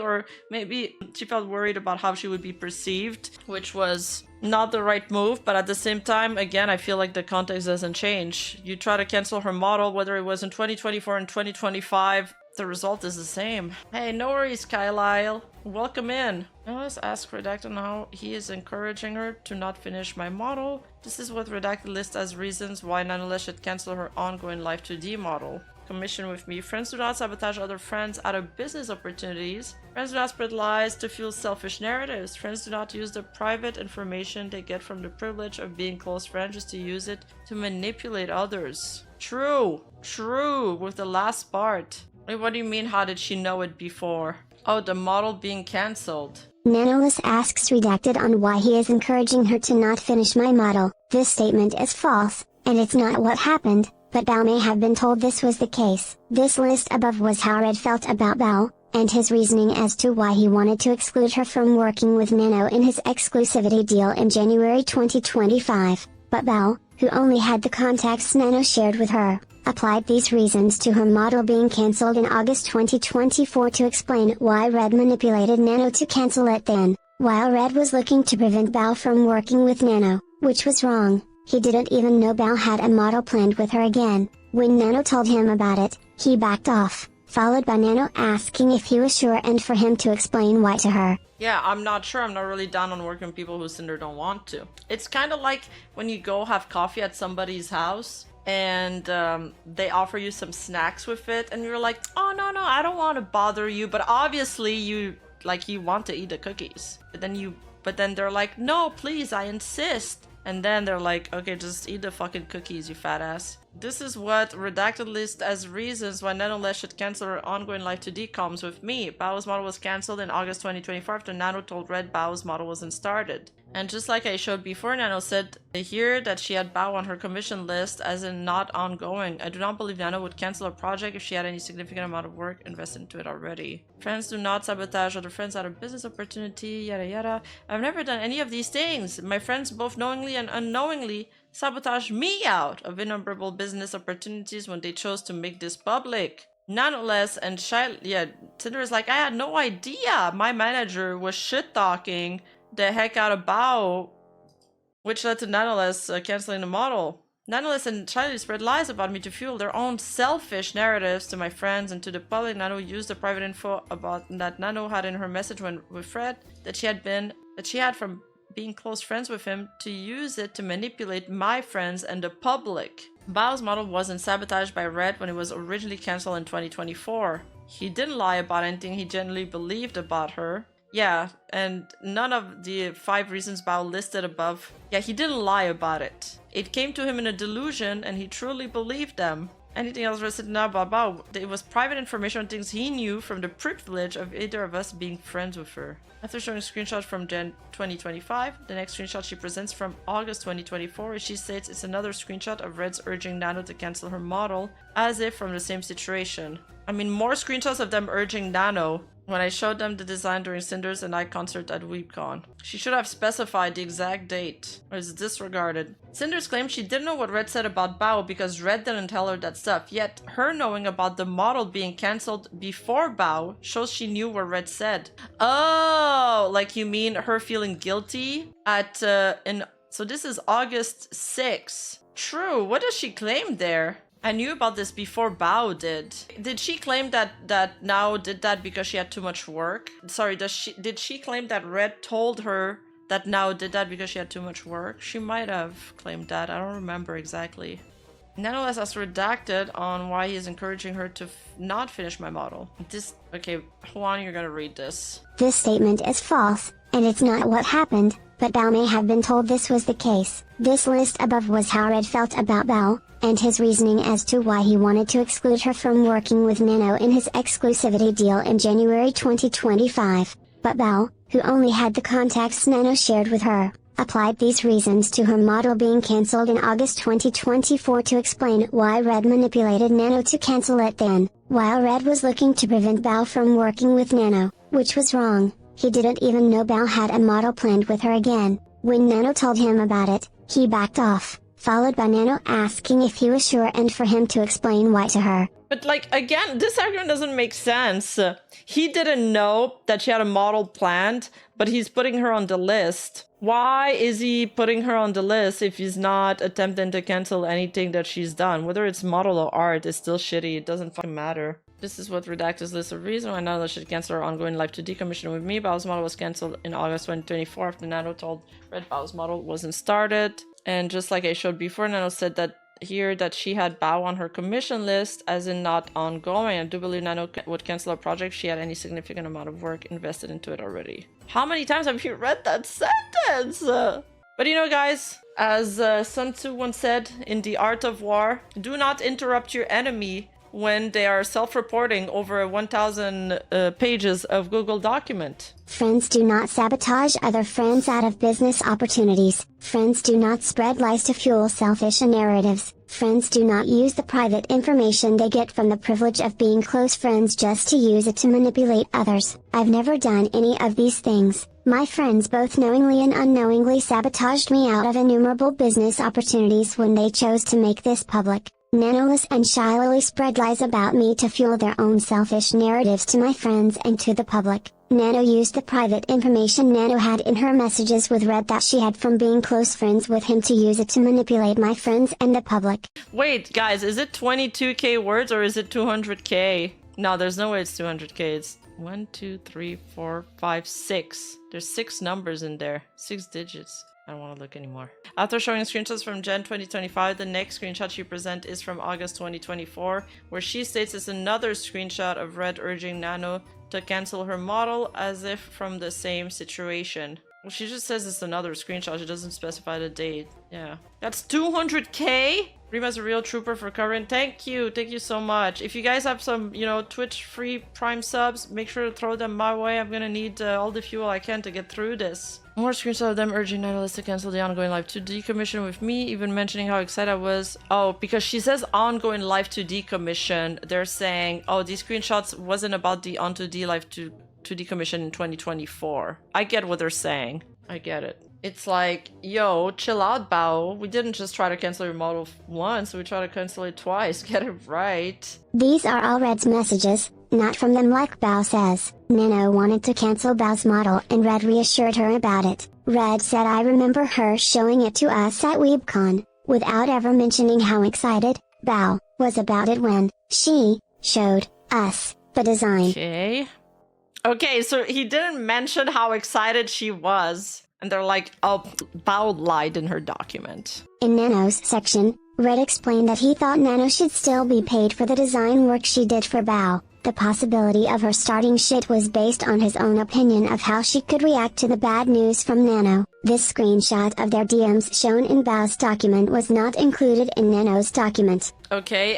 she felt worried about how she would be perceived, which was not the right move, but at the same time, again, I feel like the context doesn't change. You try to cancel her model, whether it was in 2024 and 2025, the result is the same. Hey, no worries, Kylile. Welcome in. Now let's ask Redacted how he is encouraging her to not finish my model. This is what Redacted lists as reasons why Nonetheless should cancel her ongoing Life 2D model. Commission with me. Friends do not sabotage other friends out of business opportunities. Friends do not spread lies to fuel selfish narratives. Friends do not use the private information they get from the privilege of being close friends just to use it to manipulate others. True. True. With the last part. Wait, what do you mean, how did she know it before? Oh, the model being cancelled. Nanoless asks Redacted on why he is encouraging her to not finish my model. This statement is false, and it's not what happened, but Bao may have been told this was the case. This list above was how Red felt about Bao, and his reasoning as to why he wanted to exclude her from working with Nano in his exclusivity deal in January 2025. But Bao, who only had the contacts Nano shared with her, applied these reasons to her model being cancelled in August 2024 to explain why Red manipulated Nano to cancel it then, while Red was looking to prevent Bao from working with Nano, which was wrong. He didn't even know Bao had a model planned with her again. When Nano told him about it, he backed off, followed by Nano asking if he was sure and for him to explain why to her. Yeah, I'm not sure. I'm not really down on working with people who Cinder don't want to. It's kind of like when you go have coffee at somebody's house and they offer you some snacks with it, and you're like, oh no, I don't want to bother you, but obviously you want to eat the cookies, but then they're like, no, please, I insist. And then they're like, okay, just eat the fucking cookies, you fat ass. This is what Redacted lists as reasons why Nano should cancel her ongoing Live 2D comms with me. Bao's model was cancelled in August 2024 after Nano told Red Bao's model wasn't started. And just like I showed before, Nano said here that she had Bao on her commission list as in not ongoing. I do not believe Nano would cancel a project if she had any significant amount of work invested into it already. Friends do not sabotage other friends out of business opportunity, yada yada. I've never done any of these things. My friends both knowingly and unknowingly sabotage me out of innumerable business opportunities when they chose to make this public. Nonetheless, and Sinder is like, I had no idea my manager was shit-talking the heck out of Bao, which led to Nonetheless canceling the model. Nonetheless and Charlie spread lies about me to fuel their own selfish narratives to my friends and to the public. Nano used the private info about that Nano had in her message with Fred that she had from being close friends with him to use it to manipulate my friends and the public. Bao's model wasn't sabotaged by Red when it was originally cancelled in 2024. He didn't lie about anything he genuinely believed about her. Yeah, and none of the 5 reasons Bao listed above. Yeah, he didn't lie about it. It came to him in a delusion and he truly believed them. Anything else listed now about Bao, it was private information on things he knew from the privilege of either of us being friends with her. After showing a screenshot from Jan 2025, the next screenshot she presents from August 2024, she states it's another screenshot of Red's urging Nano to cancel her model, as if from the same situation. I mean, more screenshots of them urging Nano. When I showed them the design during Sinder's and I concert at WeebCon. She should have specified the exact date, or is disregarded. Sinder's claimed she didn't know what Red said about Bao because Red didn't tell her that stuff, yet her knowing about the model being cancelled before Bao shows she knew what Red said. Oh, like you mean her feeling guilty at, so this is August 6th. True, what does she claim there? I knew about this before Bao did. Did she claim that Nao did that because she had too much work? Sorry, did she claim that Red told her that Nao did that because she had too much work? She might have claimed that. I don't remember exactly. Nonetheless, as redacted on why he is encouraging her to not finish my model. Okay, hold on, you're gonna read this. This statement is false, and it's not what happened, but Bao may have been told this was the case. This list above was how Red felt about Bao, and his reasoning as to why he wanted to exclude her from working with Nano in his exclusivity deal in January 2025. But Bao, who only had the contacts Nano shared with her, applied these reasons to her model being cancelled in August 2024 to explain why Red manipulated Nano to cancel it then, while Red was looking to prevent Bao from working with Nano, which was wrong. He didn't even know Bao had a model planned with her again. When Nano told him about it, he backed off, followed by Nano asking if he was sure and for him to explain why to her. But like, again, this argument doesn't make sense. He didn't know that she had a model planned, but he's putting her on the list. Why is he putting her on the list if he's not attempting to cancel anything that she's done? Whether it's model or art, it's still shitty. It doesn't fucking matter. This is what Redacted's list of reasons why Nano should cancel her ongoing Live 2D commission with me. Bao's model was cancelled in August 2024 after Nano told Red Bao's model wasn't started. And just like I showed before, Nano said that here that she had Bao on her commission list as in not ongoing. I do believe Nano would cancel a project if she had any significant amount of work invested into it already. How many times have you read that sentence? But you know, guys, as Sun Tzu once said in The Art of War, do not interrupt your enemy when they are self-reporting over 1,000 pages of Google document. Friends do not sabotage other friends out of business opportunities. Friends do not spread lies to fuel selfish narratives. Friends do not use the private information they get from the privilege of being close friends just to use it to manipulate others. I've never done any of these things. My friends both knowingly and unknowingly sabotaged me out of innumerable business opportunities when they chose to make this public. Nanoless and shylily spread lies about me to fuel their own selfish narratives to my friends and to the public. Nano used the private information Nano had in her messages with Red that she had from being close friends with him to use it to manipulate my friends and the public. Wait, guys, is it 22k words or is it 200k? No, there's no way it's 200k. It's 1, 2, 3, 4, 5, 6. There's 6 numbers in there. 6 digits. I don't want to look anymore. After showing screenshots from Jan 2025, the next screenshot she presents is from August 2024, where she states it's another screenshot of Red urging Nano to cancel her model as if from the same situation. Well, she just says it's another screenshot. She doesn't specify the date. Yeah. That's 200k? Rima's a real trooper for current. Thank you. Thank you so much. If you guys have some, you know, Twitch free Prime subs, make sure to throw them my way. I'm gonna need all the fuel I can to get through this. More screenshots of them urging Nihilist to cancel the ongoing live to decommission with me, even mentioning how excited I was. Oh, because she says ongoing live to decommission. They're saying, oh, these screenshots wasn't about the onto D live to decommission in 2024. I get what they're saying. I get it. It's like, yo, chill out, Bao. We didn't just try to cancel your model once, we tried to cancel it twice. Get it right. These are all Red's messages, not from them like Bao says. Nano wanted to cancel Bao's model and Red reassured her about it. Red said I remember her showing it to us at WeebCon, without ever mentioning how excited Bao was about it when she showed us the design. Okay, so he didn't mention how excited she was. And they're like, oh, Bao lied in her document. In Nano's section, Red explained that he thought Nano should still be paid for the design work she did for Bao. The possibility of her starting shit was based on his own opinion of how she could react to the bad news from Nano. This screenshot of their DMs shown in Bao's document was not included in Nano's document. Okay,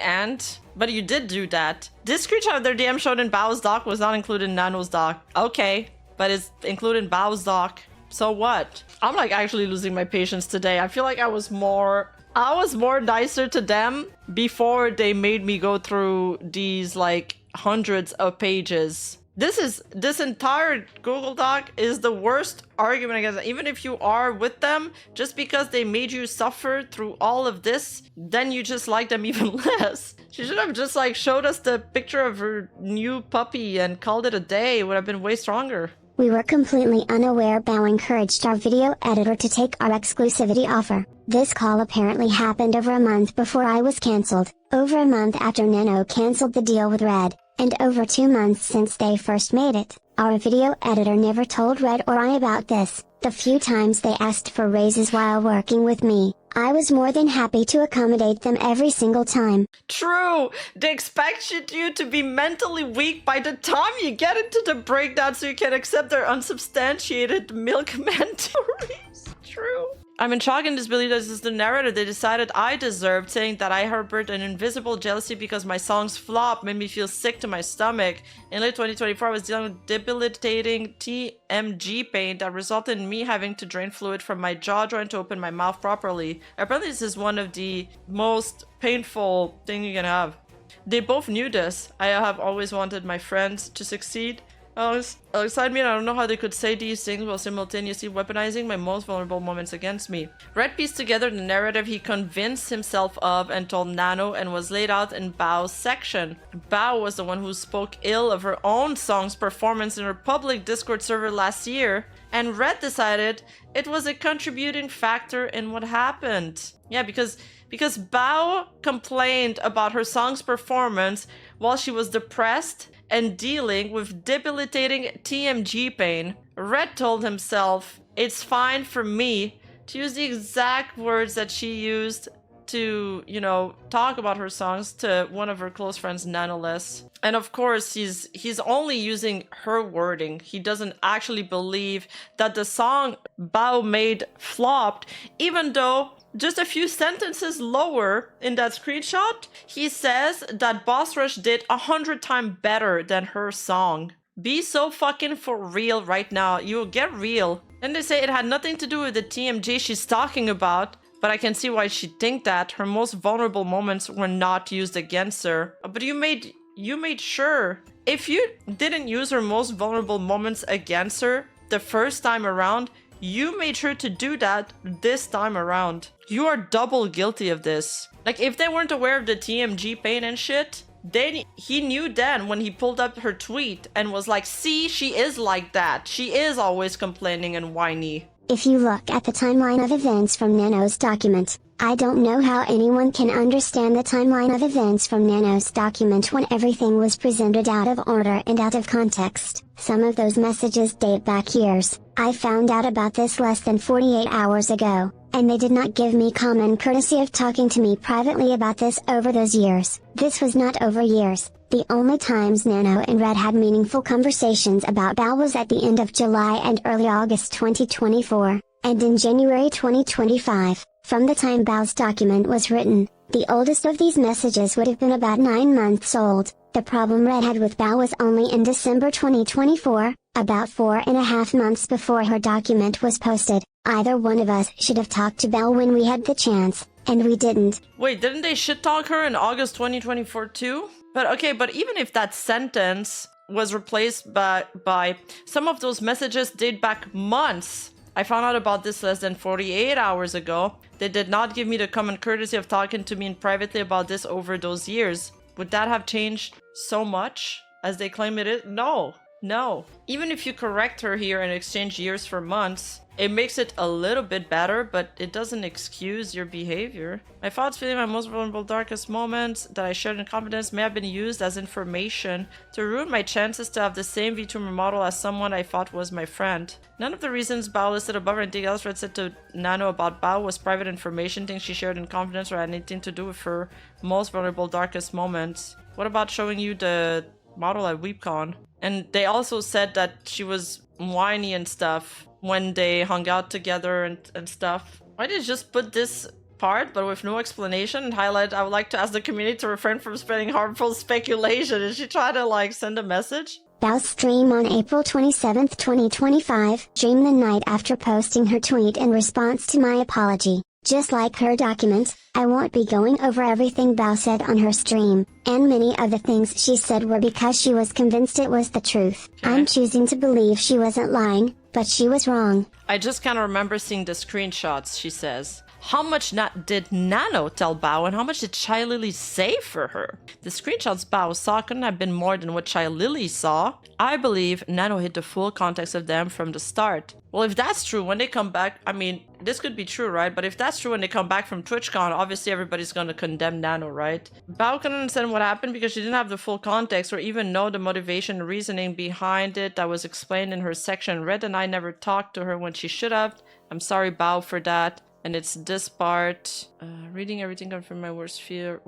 but you did do that. This screenshot of their DM shown in Bao's doc was not included in Nano's doc. Okay, but it's included in Bao's doc. So what? I'm like actually losing my patience today. I feel like I was more nicer to them before they made me go through these like hundreds of pages. This entire Google Doc is the worst argument against it. Even if you are with them, just because they made you suffer through all of this, then you just like them even less. She should have just like showed us the picture of her new puppy and called it a day. It would have been way stronger. We were completely unaware Bao encouraged our video editor to take our exclusivity offer. This call apparently happened over a month before I was cancelled, over a month after Nano cancelled the deal with Red, and over 2 months since they first made it. Our video editor never told Red or I about this. The few times they asked for raises while working with me, I was more than happy to accommodate them every single time. True! They expected you to be mentally weak by the time you get into the breakdown so you can accept their unsubstantiated milk mentories. True. I'm in shock and disbelief that this is the narrative they decided I deserved, saying that I harbored an invisible jealousy because my songs flop made me feel sick to my stomach. In late 2024, I was dealing with debilitating TMG pain that resulted in me having to drain fluid from my jaw joint to open my mouth properly. Apparently, this is one of the most painful things you can have. They both knew this. I have always wanted my friends to succeed. Alongside me, and I don't know how they could say these things while simultaneously weaponizing my most vulnerable moments against me. Red pieced together the narrative he convinced himself of and told Nano and was laid out in Bao's section. Bao was the one who spoke ill of her own song's performance in her public Discord server last year, and Red decided it was a contributing factor in what happened. Yeah, because Bao complained about her song's performance while she was depressed and dealing with debilitating TMG pain. Red told himself, it's fine for me to use the exact words that she used to, you know, talk about her songs to one of her close friends, Nanoless. And of course, he's only using her wording. He doesn't actually believe that the song Bao made flopped, even though just a few sentences lower in that screenshot, he says that Boss Rush did 100 times better than her song. Be so fucking for real right now. You get real. Then they say it had nothing to do with the TMJ she's talking about, but I can see why she'd think that. Her most vulnerable moments were not used against her. But you made sure. If you didn't use her most vulnerable moments against her the first time around, you made sure to do that this time around. You are double guilty of this. Like, if they weren't aware of the TMG pain and shit, then he knew then when he pulled up her tweet and was like, see, she is like that. She is always complaining and whiny. If you look at the timeline of events from Nano's document, I don't know how anyone can understand the timeline of events from Nano's document when everything was presented out of order and out of context. Some of those messages date back years. I found out about this less than 48 hours ago, and they did not give me common courtesy of talking to me privately about this over those years. This was not over years. The only times Nano and Red had meaningful conversations about Bao was at the end of July and early August 2024, and in January 2025. From the time Bao's document was written, the oldest of these messages would have been about 9 months old. The problem Red had with Bao was only in December 2024, about 4.5 months before her document was posted. Either one of us should have talked to Bao when we had the chance, and we didn't. Wait, didn't they shit talk her in August 2024 too? But okay, but even if that sentence was replaced by some of those messages date back months. I found out about this less than 48 hours ago. They did not give me the common courtesy of talking to me privately about this over those years. Would that have changed so much as they claim it is? No. No. Even if you correct her here and exchange years for months, it makes it a little bit better, but it doesn't excuse your behavior. My thoughts, feeling my most vulnerable, darkest moments that I shared in confidence may have been used as information to ruin my chances to have the same VTuber model as someone I thought was my friend. None of the reasons Bao listed above or anything else Red said to Nano about Bao was private information, things she shared in confidence or had anything to do with her most vulnerable, darkest moments. What about showing you the model at WeebCon? And they also said that she was whiny and stuff when they hung out together and stuff. Why did you just put this part but with no explanation and highlight, I would like to ask the community to refrain from spreading harmful speculation? Did she try to like send a message? Bao's stream on April 27, 2025, streamed the night after posting her tweet in response to my apology. Just like her document, I won't be going over everything Bao said on her stream, and many of the things she said were because she was convinced it was the truth. Okay. I'm choosing to believe she wasn't lying, but she was wrong. I just kind of remember seeing the screenshots, she says. How much did Nano tell Bao and how much did Chai Lily say for her? The screenshots Bao saw couldn't have been more than what Chai Lily saw. I believe Nano hid the full context of them from the start. Well, if that's true, when they come back, I mean, this could be true, right? But if that's true when they come back from TwitchCon, obviously everybody's going to condemn Nano, right? Bao couldn't understand what happened because she didn't have the full context or even know the motivation and reasoning behind it that was explained in her section. Red and I never talked to her when she should have. I'm sorry, Bao, for that. And it's this part. Reading everything confirmed my worst fear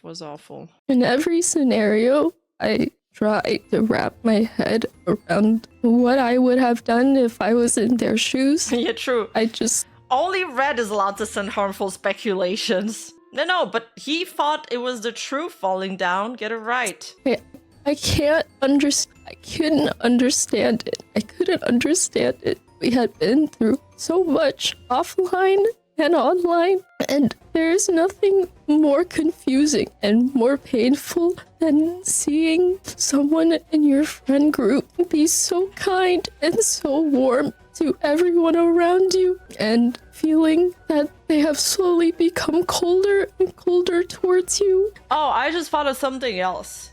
was awful. In every scenario, I try to wrap my head around what I would have done if I was in their shoes. Yeah, true. Only Red is allowed to send harmful speculations. No, but he thought it was the truth falling down. Get it right. I couldn't understand it. I couldn't understand it. We had been through so much offline and online, and there's nothing more confusing and more painful than seeing someone in your friend group be so kind and so warm to everyone around you, and feeling that they have slowly become colder and colder towards you. Oh, I just thought of something else.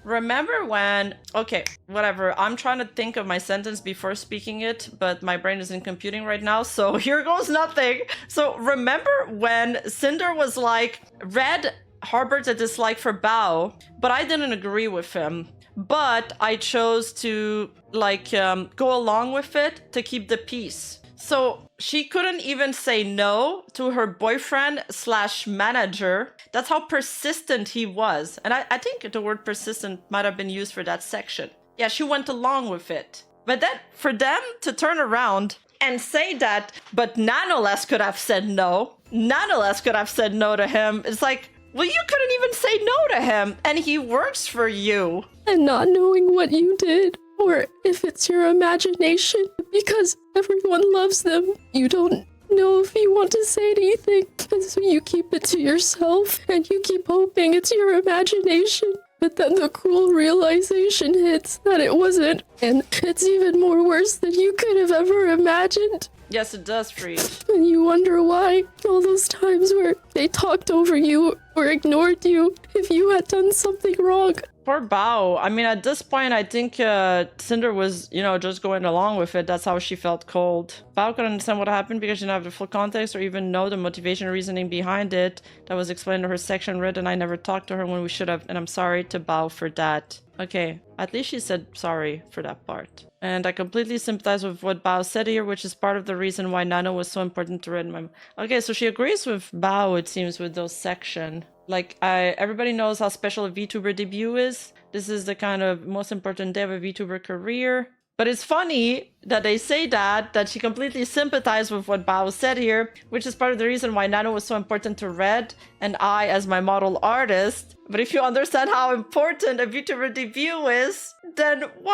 Remember when... Okay, whatever. I'm trying to think of my sentence before speaking it, but my brain isn't computing right now, so here goes nothing. So remember when Sinder was like, Red harbored a dislike for Bao, but I didn't agree with him. But I chose to, like, go along with it to keep the peace. So she couldn't even say no to her boyfriend / manager. That's how persistent he was. And I think the word persistent might have been used for that section. Yeah, she went along with it. But then for them to turn around and say that, but Nanoles could have said no. Nanoles could have said no to him. It's like, well, you couldn't even say no to him. And he works for you. And not knowing what you did, or if it's your imagination, because everyone loves them. You don't know if you want to say anything, and so you keep it to yourself, and you keep hoping it's your imagination. But then the cruel realization hits that it wasn't, and it's even more worse than you could have ever imagined. Yes, it does, Freed. And you wonder why all those times where they talked over you or ignored you if you had done something wrong. Poor Bao. I mean, at this point, I think Sinder was, just going along with it. That's how she felt cold. Bao could understand what happened because she didn't have the full context or even know the motivation or reasoning behind it. That was explained to her section read, and I never talked to her when we should have. And I'm sorry to Bao for that. Okay, at least she said sorry for that part. And I completely sympathize with what Bao said here, which is part of the reason why Nano was so important to read in my... Okay, so she agrees with Bao, it seems, with those section. Like, everybody knows how special a VTuber debut is. This is the kind of most important day of a VTuber career. But it's funny that they say that she completely sympathized with what Bao said here, which is part of the reason why Nano was so important to Red and I as my model artist. But if you understand how important a VTuber debut is, then why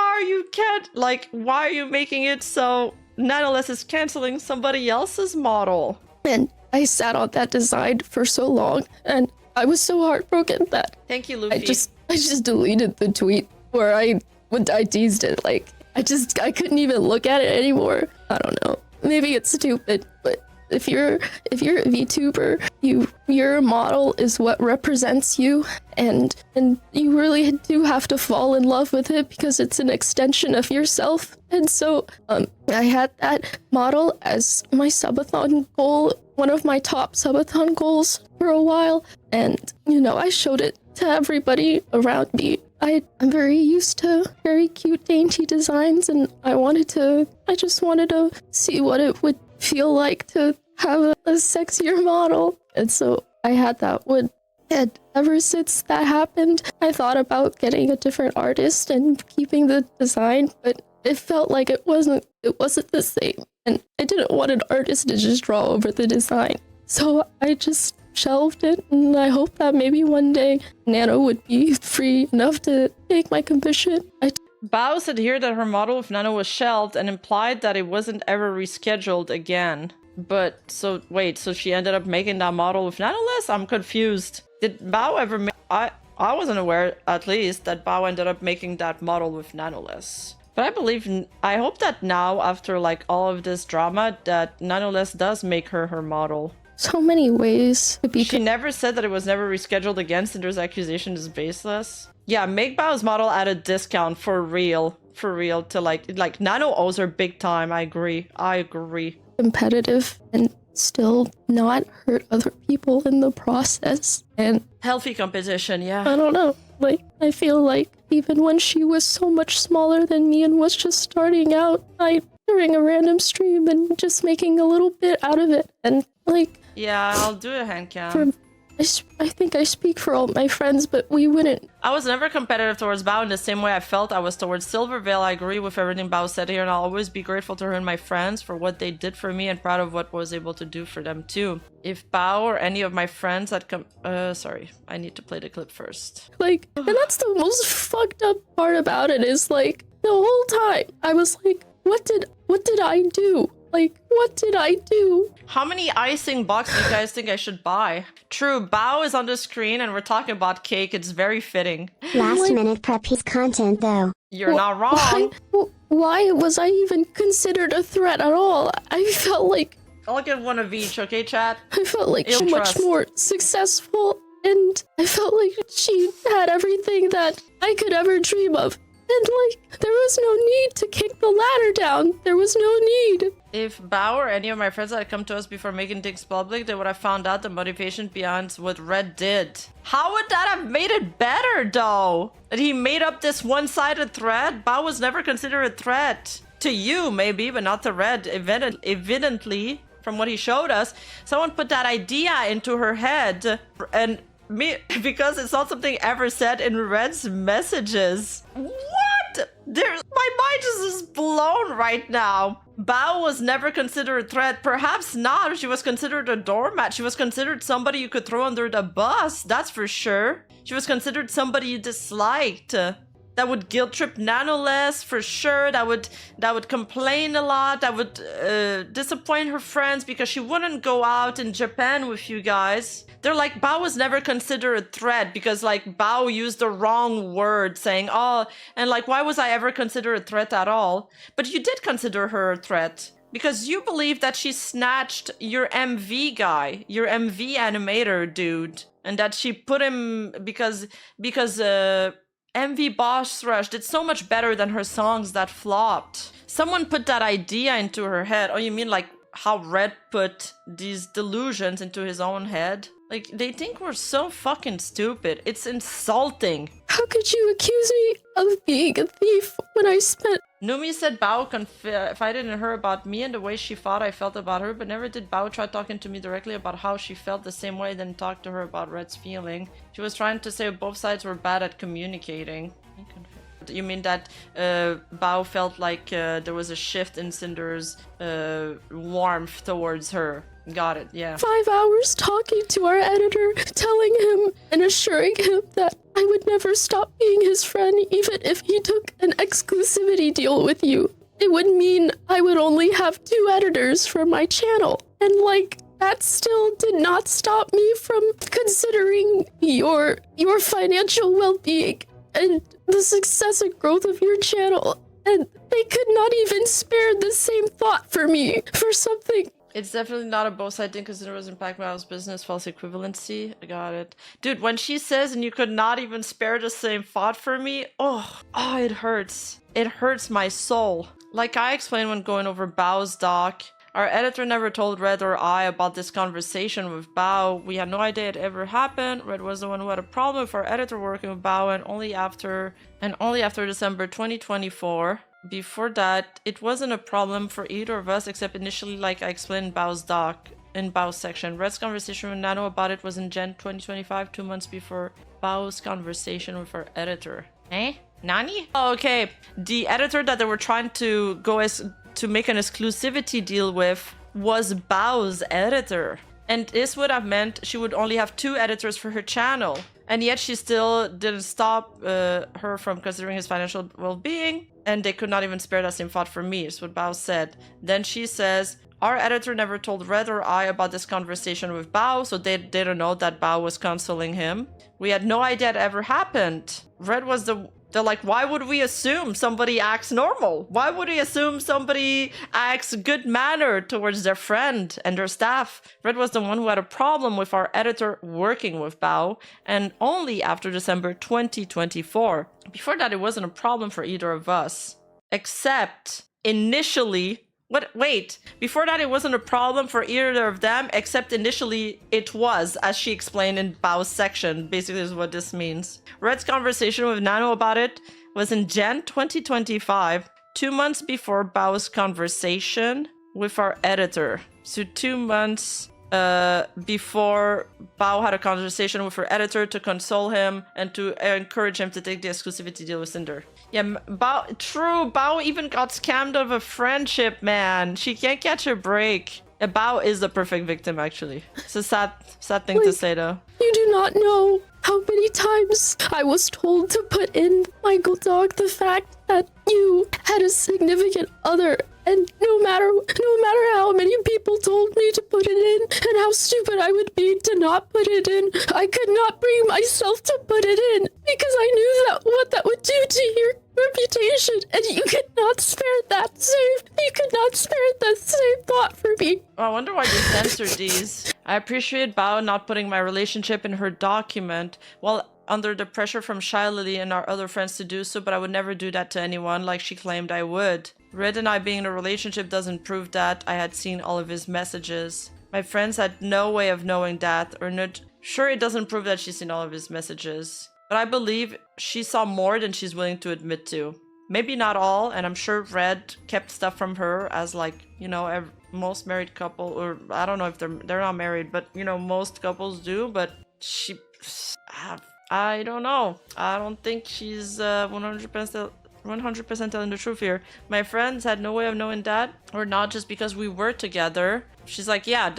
are you making it so Nanoless is canceling somebody else's model? And I sat on that design for so long, and I was so heartbroken that Thank you, Luffy. I just deleted the tweet where I teased it. Like, I couldn't even look at it anymore. I don't know. Maybe it's stupid, but if you're a VTuber, your model is what represents you, and you really do have to fall in love with it because it's an extension of yourself. And so I had that model as my subathon goal, one of my top subathon goals for a while, and I showed it to everybody around me. I'm very used to very cute, dainty designs, and I just wanted to see what it would feel like to have a sexier model. And so I had that one. And ever since that happened, I thought about getting a different artist and keeping the design, but it felt like it wasn't the same. And I didn't want an artist to just draw over the design. So I just shelved it, and I hope that maybe one day Nano would be free enough to take my commission. Bao said here that her model with Nano was shelved and implied that it wasn't ever rescheduled again. But, so she ended up making that model with Nanoless? I'm confused. Did Bao ever make... I wasn't aware, at least, that Bao ended up making that model with Nanoless. But I hope that now, after all of this drama, that Nanoless does make her model. So many ways to be... She never said that it was never rescheduled again. Cinder's accusation is baseless. Yeah, make Bao's model at a discount for real. For real, to like Nano owes her big time. I agree. Competitive and still not hurt other people in the process. And healthy competition, yeah. I don't know. I feel like even when she was so much smaller than me and was just starting out, during a random stream and just making a little bit out of it. And yeah, I'll do a hand cam. I think I speak for all my friends, but we wouldn't. I was never competitive towards Bao in the same way I felt I was towards Silvervale. I agree with everything Bao said here, and I'll always be grateful to her and my friends for what they did for me and proud of what I was able to do for them too. If Bao or any of my friends had come... sorry, I need to play the clip first. And that's the most fucked up part about it is, the whole time, I was like, what did I do? What did I do? How many icing boxes do you guys think I should buy? True, Bao is on the screen and we're talking about cake. It's very fitting. Last minute prep piece content though. You're not wrong. Why was I even considered a threat at all? I felt like... I'll give one of each, okay, chat? I felt like so much more successful, and I felt like she had everything that I could ever dream of. And there was no need to kick the ladder down. There was no need. If Bao or any of my friends had come to us before making things public, they would have found out the motivation behind what Red did. How would that have made it better, though? That he made up this one-sided threat? Bao was never considered a threat. To you, maybe, but not to Red. Evidently, from what he showed us, someone put that idea into her head, and because it's not something ever said in Red's messages. What? My mind is blown right now. Bao was never considered a threat. Perhaps not. She was considered a doormat. She was considered somebody you could throw under the bus. That's for sure. She was considered somebody you disliked. That would guilt trip Nanoless for sure. That would complain a lot. That would disappoint her friends because she wouldn't go out in Japan with you guys. They're like, Bao was never considered a threat because Bao used the wrong word saying, oh, and why was I ever considered a threat at all? But you did consider her a threat Because you believe that she snatched your MV guy, your MV animator dude, and that she put him because MV Boss Rush did so much better than her songs that flopped. Someone put that idea into her head. Oh, you mean like how Red put these delusions into his own head? Like, they think we're so fucking stupid. It's insulting. How could you accuse me of being a thief when I spent... Numi said Bao confided in her about me and the way she thought I felt about her, but never did Bao try talking to me directly about how she felt the same way, then talk to her about Red's feeling. She was trying to say both sides were bad at communicating. You mean that Bao felt like there was a shift in Cinder's warmth towards her? Got it, yeah. 5 hours talking to our editor, telling him and assuring him that I would never stop being his friend even if he took an exclusivity deal with you. It would mean I would only have 2 editors for my channel. And like, that still did not stop me from considering your financial well-being and the success and growth of your channel. And they could not even spare the same thought for me for something. It's definitely not a both side thing because it was impact Bao's business, false equivalency. I got it. Dude, when she says, and you could not even spare the same thought for me, oh, it hurts. It hurts my soul. Like I explained when going over Bao's doc, our editor never told Red or I about this conversation with Bao. We had no idea it ever happened. Red was the one who had a problem with our editor working with Bao, and only after December 2024. Before that, it wasn't a problem for either of us, except initially, like I explained in Bao's doc, in Bao's section. Red's conversation with Nano about it was in Jan 2025, 2 months before Bao's conversation with our editor. Eh? Nani? Oh, okay. The editor that they were trying to to make an exclusivity deal with was Bao's editor. And this would have meant she would only have 2 editors for her channel. And yet she still didn't stop her from considering his financial well-being. And they could not even spare that same thought from me, is what Bao said. Then she says, our editor never told Red or I about this conversation with Bao, so they didn't know that Bao was counseling him. We had no idea it ever happened. Red was they're like, why would we assume somebody acts normal? Why would we assume somebody acts good manner towards their friend and their staff? Red was the one who had a problem with our editor working with Bao, and only after December 2024. Before that, it wasn't a problem for either of us. Except, initially... Before that, it wasn't a problem for either of them, except initially it was, as she explained in Bao's section. Basically, is what this means. Red's conversation with Nano about it was in Jan 2025, 2 months before Bao's conversation with our editor. So 2 months before Bao had a conversation with her editor to console him and to encourage him to take the exclusivity deal with Sinder. Yeah, Bao even got scammed of a friendship, man. She can't catch a break. Bao is the perfect victim, actually. It's a sad thing to say, though. You do not know how many times I was told to put in my dog the fact that you had a significant other, and no matter how many people told me to put it in and how stupid I would be to not put it in, I could not bring myself to put it in because I knew what that would do to your reputation, and you could not spare that same thought for me. I wonder why they censored these. I appreciate Bao not putting my relationship in her document while under the pressure from Shy Lily and our other friends to do so, but I would never do that to anyone like she claimed I would. Red and I being in a relationship doesn't prove that I had seen all of his messages. My friends had no way of knowing that, or not. Sure, it doesn't prove that she's seen all of his messages, but I believe she saw more than she's willing to admit to. Maybe not all, and I'm sure Red kept stuff from her, as like, you know, most married couple, or I don't know if they're not married, but you know, most couples do. But she, I don't know. I don't think she's 100% telling the truth here. My friends had no way of knowing that, or not just because we were together. She's like, yeah,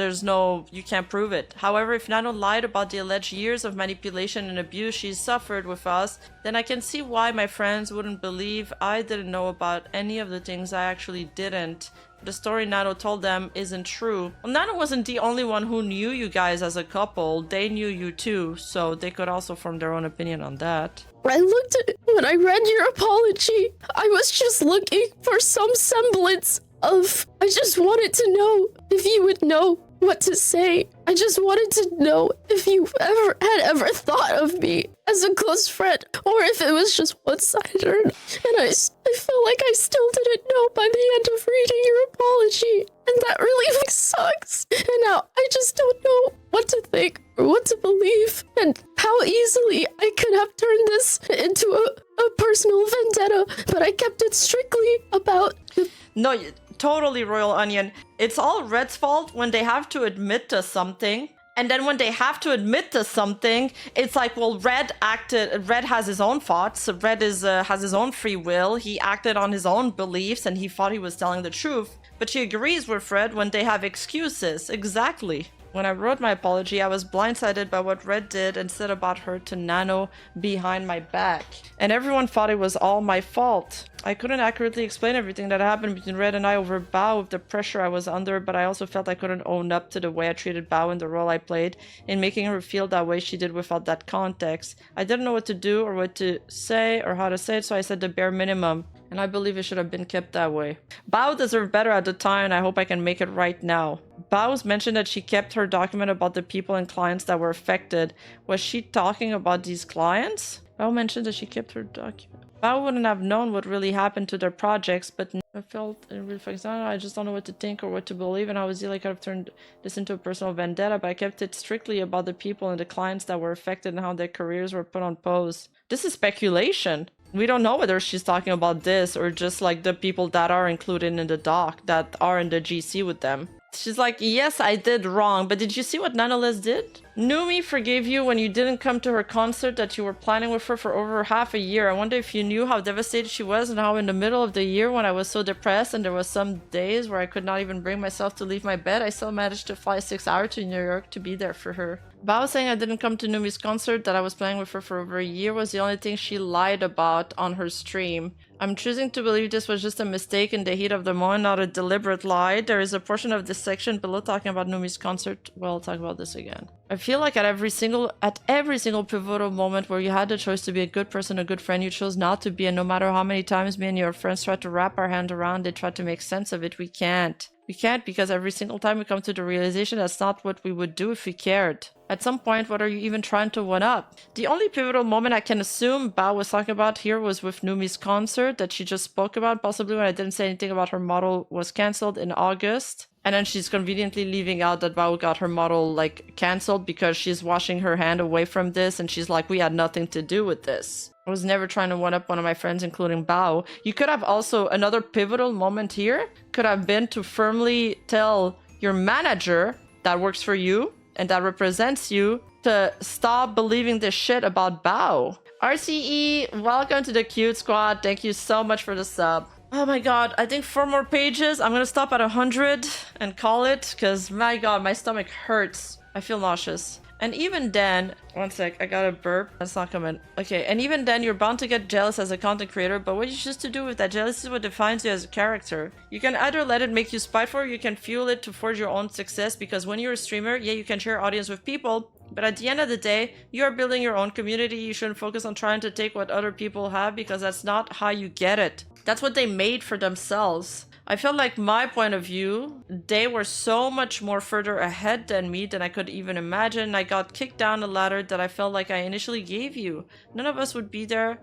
you can't prove it. However, if Nano lied about the alleged years of manipulation and abuse she's suffered with us, then I can see why my friends wouldn't believe I didn't know about any of the things I actually didn't. The story Nano told them isn't true. Well, Nano wasn't the only one who knew you guys as a couple. They knew you too, so they could also form their own opinion on that. When I read your apology, I was just looking for some semblance I just wanted to know if you would know what to say. I just wanted to know if you had ever thought of me as a close friend, or if it was just one-sided. And I felt like I still didn't know by the end of reading your apology, and that really sucks. And now I just don't know what to think or what to believe, and how easily I could have turned this into a personal vendetta, but I kept it strictly about the... No, totally, Royal Onion. It's all Red's fault when they have to admit to something. And then when they have to admit to something, it's like, well, Red has his own thoughts. Red has his own free will. He acted on his own beliefs and he thought he was telling the truth. But she agrees with Red when they have excuses. Exactly. When I wrote my apology, I was blindsided by what Red did and said about her to Nano behind my back. And everyone thought it was all my fault. I couldn't accurately explain everything that happened between Red and I over Bao with the pressure I was under, but I also felt I couldn't own up to the way I treated Bao in the role I played in making her feel that way she did without that context. I didn't know what to do or what to say or how to say it, so I said the bare minimum. And I believe it should have been kept that way. Bao deserved better at the time, and I hope I can make it right now. Bao's mentioned that she kept her document about the people and clients that were affected. Was she talking about these clients? Bao mentioned that she kept her document. Bao wouldn't have known what really happened to their projects, but I felt in real fact, I just don't know what to think or what to believe, and how easily I could have turned this into a personal vendetta, but I kept it strictly about the people and the clients that were affected and how their careers were put on pause. This is speculation. We don't know whether she's talking about this or just like the people that are included in the doc that are in the GC with them. She's like, yes, I did wrong, but did you see what Nonetheless did? Numi forgave you when you didn't come to her concert that you were planning with her for over half a year. I wonder if you knew how devastated she was and how in the middle of the year when I was so depressed and there was some days where I could not even bring myself to leave my bed, I still managed to fly 6 hours to New York to be there for her. Bao saying I didn't come to Numi's concert that I was playing with her for over a year was the only thing she lied about on her stream. I'm choosing to believe this was just a mistake in the heat of the moment, not a deliberate lie. There is a portion of this section below talking about Numi's concert. Well, I'll talk about this again. I feel like at every single pivotal moment where you had the choice to be a good person, a good friend, you chose not to be, and no matter how many times me and your friends tried to wrap our hand around it, tried to make sense of it, we can't. We can't because every single time we come to the realization that's not what we would do if we cared. At some point, what are you even trying to one-up? The only pivotal moment I can assume Bao was talking about here was with Numi's concert that she just spoke about, possibly when I didn't say anything about her model was cancelled in August. And then she's conveniently leaving out that Bao got her model, like, cancelled because she's washing her hand away from this, and she's like, we had nothing to do with this. I was never trying to one-up one of my friends, including Bao. You could have also, another pivotal moment here, could have been to firmly tell your manager that works for you, and that represents you, to stop believing this shit about Bao. RCE, welcome to the cute squad. Thank you so much for the sub. Oh my god, I think 4 more pages. I'm gonna stop at 100 and call it, because my god, my stomach hurts. I feel nauseous. And even then, one sec, I got a burp. That's not coming. Okay, and even then, you're bound to get jealous as a content creator, but what you choose to do with that jealousy is what defines you as a character. You can either let it make you spiteful, or you can fuel it to forge your own success, because when you're a streamer, yeah, you can share audience with people, but at the end of the day, you are building your own community. You shouldn't focus on trying to take what other people have, because that's not how you get it. That's what they made for themselves. I felt like my point of view, they were so much more further ahead than me than I could even imagine. I got kicked down the ladder that I felt like I initially gave you. None of us would be there,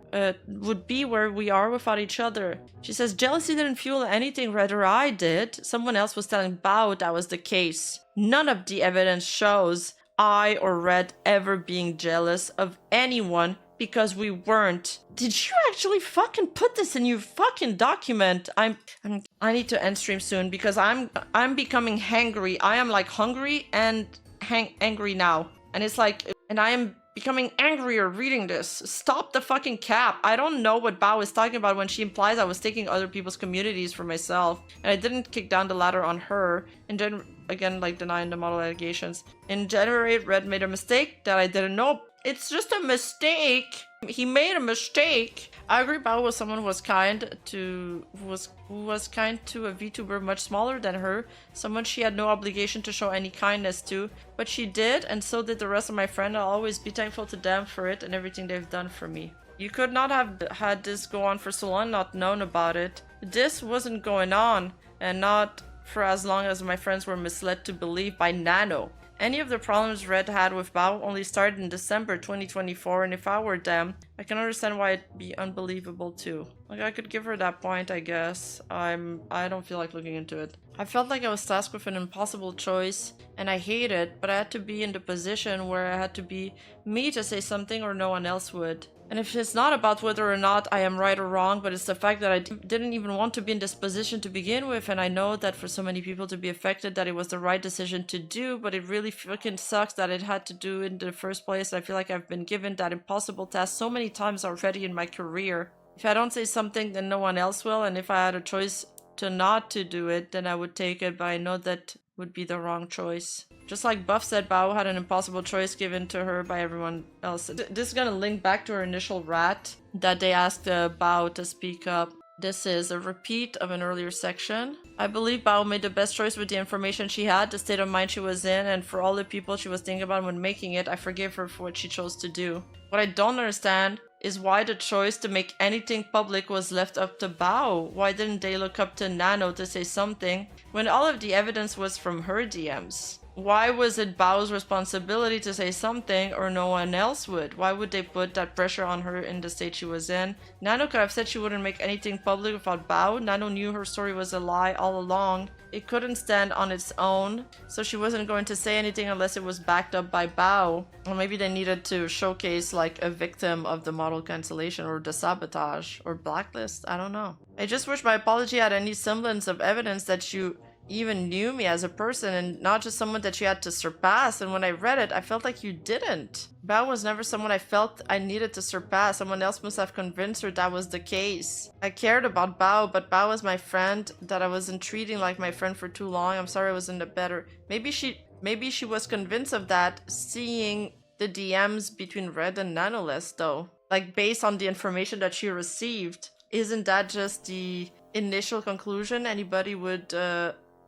would be where we are without each other. She says, jealousy didn't fuel anything, rather I did. Someone else was telling Bao that was the case. None of the evidence shows I or Red ever being jealous of anyone, because we weren't. Did you actually fucking put this in your fucking document? I need to end stream soon because I'm becoming hangry. I am like hungry and angry now. And it's like, and I am becoming angrier reading this. Stop the fucking cap. I don't know what Bao is talking about when she implies I was taking other people's communities for myself. And I didn't kick down the ladder on her. And then again, like denying the model allegations. In January, Red made a mistake that I didn't know. It's just a mistake. He made a mistake. I agree Bao was someone who was kind to who was kind to a VTuber much smaller than her, someone she had no obligation to show any kindness to, but she did, and so did the rest of my friends. I'll always be thankful to them for it and everything they've done for me. You could not have had this go on for so long, not known about it. This wasn't going on. and not for as long as my friends were misled to believe by Nano. Any of the problems Red had with Bao only started in December 2024, and if I were them, I can understand why it'd be unbelievable too. Like, I could give her that point, I guess. I don't feel like looking into it. I felt like I was tasked with an impossible choice, and I hate it, but I had to be in the position where I had to be me to say something or no one else would. And if it's not about whether or not I am right or wrong, but it's the fact that I didn't even want to be in this position to begin with, and I know that for so many people to be affected that it was the right decision to do, but it really fucking sucks that it had to do in the first place. I feel like I've been given that impossible task so many times already in my career. If I don't say something, then no one else will, and if I had a choice to not to do it, then I would take it, but I know that would be the wrong choice. Just like Buff said, Bao had an impossible choice given to her by everyone else. This is gonna link back to her initial rat that they asked Bao to speak up. This is a repeat of an earlier section. I believe Bao made the best choice with the information she had, the state of mind she was in, and for all the people she was thinking about when making it, I forgive her for what she chose to do. What I don't understand is why the choice to make anything public was left up to Bao. Why didn't they look up to Nano to say something when all of the evidence was from her DMs? Why was it Bao's responsibility to say something or no one else would? Why would they put that pressure on her in the state she was in? Nano could have said she wouldn't make anything public without Bao. Nano knew her story was a lie all along. It couldn't stand on its own, so she wasn't going to say anything unless it was backed up by Bao. Or maybe they needed to showcase like a victim of the model cancellation or the sabotage or blacklist. I don't know. I just wish my apology had any semblance of evidence that you even knew me as a person and not just someone that you had to surpass. And when I read it, I felt like you didn't. Bao was never someone I felt I needed to surpass. Someone else must have convinced her that was the case. I cared about Bao, but Bao was my friend that I wasn't treating like my friend for too long. I'm sorry I wasn't a better... Maybe she was convinced of that seeing the DMs between Red and Nanoless though. Like based on the information that she received. Isn't that just the initial conclusion anybody would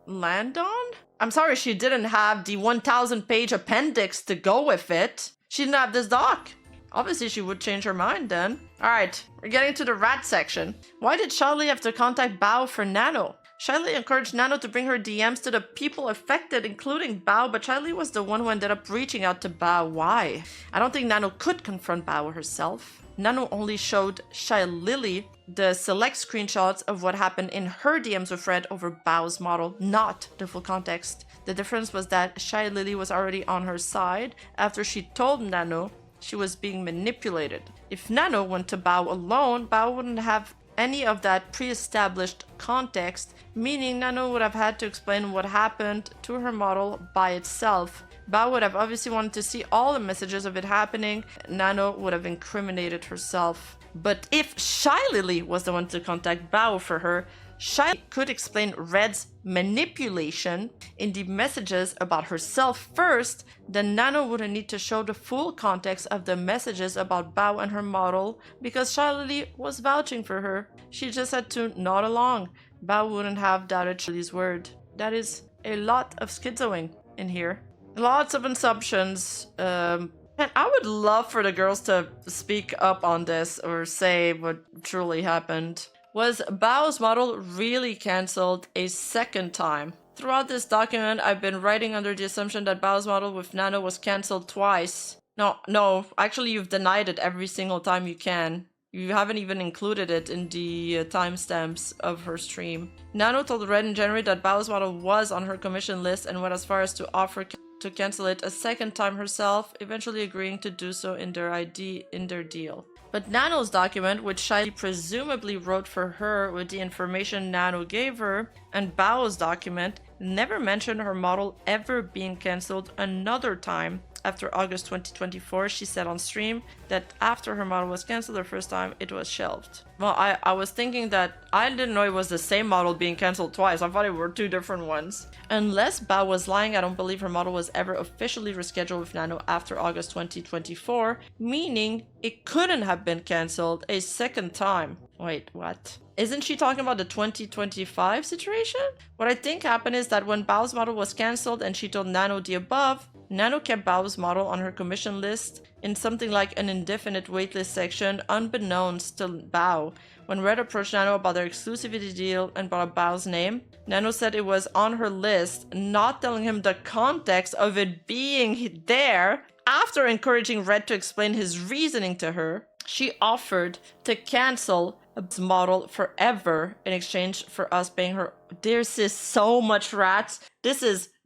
land on? I'm sorry she didn't have the 1,000 page appendix to go with it. She didn't have this doc. Obviously she would change her mind then. Alright, we're getting to the rat section. Why did Charlie have to contact Bao for Nano? Charlie encouraged Nano to bring her DMs to the people affected, including Bao, but Charlie was the one who ended up reaching out to Bao. Why? I don't think Nano could confront Bao herself. Nano only showed Shy Lily the select screenshots of what happened in her DMs with Red over Bao's model, not the full context. The difference was that Shy Lily was already on her side after she told Nano she was being manipulated. If Nano went to Bao alone, Bao wouldn't have any of that pre-established context, meaning Nano would have had to explain what happened to her model by itself. Bao would have obviously wanted to see all the messages of it happening. Nano would have incriminated herself. But if Shy Lily was the one to contact Bao for her, Shy could explain Red's manipulation in the messages about herself first, then Nano wouldn't need to show the full context of the messages about Bao and her model because Shy Lily was vouching for her. She just had to nod along. Bao wouldn't have doubted Lily's word. That is a lot of schizoing in here. Lots of assumptions. And I would love for the girls to speak up on this or say what truly happened. Was Bao's model really cancelled a second time? Throughout this document, I've been writing under the assumption that Bao's model with Nano was cancelled twice. No, actually you've denied it every single time you can. You haven't even included it in the timestamps of her stream. Nano told Red in January that Bao's model was on her commission list and went as far as to offer to cancel it a second time herself, eventually agreeing to do so in their deal. But Nano's document, which Shai presumably wrote for her with the information Nano gave her, and Bao's document never mentioned her model ever being cancelled another time. After August 2024, she said on stream that after her model was cancelled the first time, it was shelved. Well, I was thinking that I didn't know it was the same model being cancelled twice. I thought it were two different ones. Unless Bao was lying, I don't believe her model was ever officially rescheduled with Nano after August 2024, meaning it couldn't have been cancelled a second time. Wait, what? Isn't she talking about the 2025 situation? What I think happened is that when Bao's model was cancelled and she told Nano the above, Nano kept Bao's model on her commission list in something like an indefinite waitlist section, unbeknownst to Bao. When Red approached Nano about their exclusivity deal and brought up Bao's name, Nano said it was on her list, not telling him the context of it being there. After encouraging Red to explain his reasoning to her, she offered to cancel a model forever in exchange for us paying her. This is so much rats.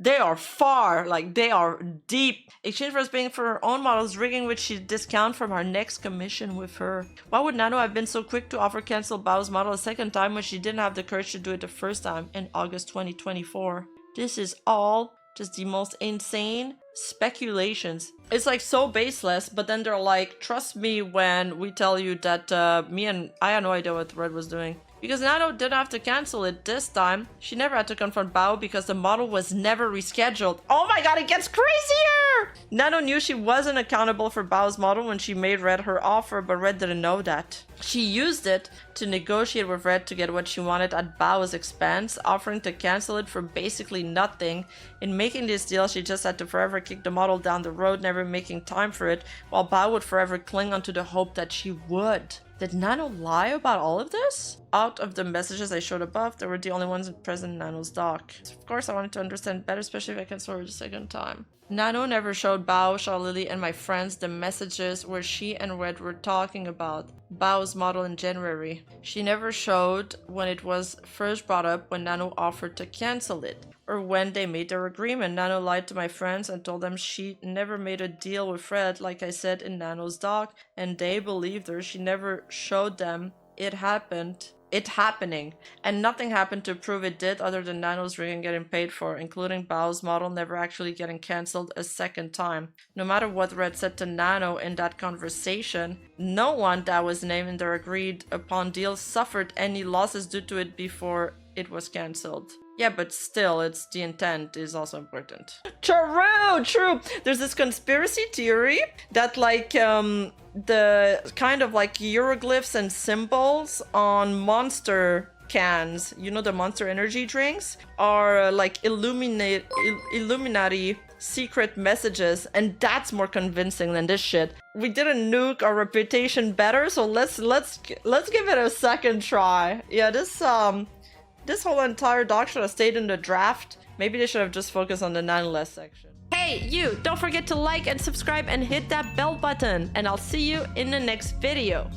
They are far, like they are deep. Exchange for us paying for her own models, rigging which she discount from our next commission with her. Why would Nano have been so quick to offer cancel Bao's model a second time when she didn't have the courage to do it the first time in August 2024? This is all just the most insane speculations. It's like so baseless, but then they're like, trust me when we tell you that I had no idea what Red was doing. Because Nano didn't have to cancel it this time. She never had to confront Bao because the model was never rescheduled. Oh my god, it gets crazier! Nano knew she wasn't accountable for Bao's model when she made Red her offer, but Red didn't know that. She used it to negotiate with Red to get what she wanted at Bao's expense, offering to cancel it for basically nothing. In making this deal, she just had to forever kick the model down the road, never making time for it, while Bao would forever cling onto the hope that she would. Did Nano lie about all of this? Out of the messages I showed above, they were the only ones present in Nano's doc. Of course, I wanted to understand better, especially if I can sort it a second time. Nano never showed Bao, Hololive, and my friends the messages where she and Red were talking about Bao's model in January. She never showed when it was first brought up when Nano offered to cancel it, or when they made their agreement. Nano lied to my friends and told them she never made a deal with Red, like I said in Nano's doc, and they believed her. She never showed them it happening, and nothing happened to prove it did other than Nano's rigging getting paid for, including Bao's model never actually getting cancelled a second time. No matter what Red said to Nano in that conversation, no one that was named in their agreed upon deal suffered any losses due to it before it was cancelled. Yeah, but still, it's the intent is also important. True! There's this conspiracy theory that like the kind of like hieroglyphs and symbols on Monster cans, you know, the Monster energy drinks, are like Illuminati secret messages, and that's more convincing than this shit. We didn't nuke our reputation better, so let's give it a second try. Yeah, this whole entire doc should have stayed in the draft. Maybe they should have just focused on the nonetheless section. Hey, you! Don't forget to like and subscribe and hit that bell button. And I'll see you in the next video.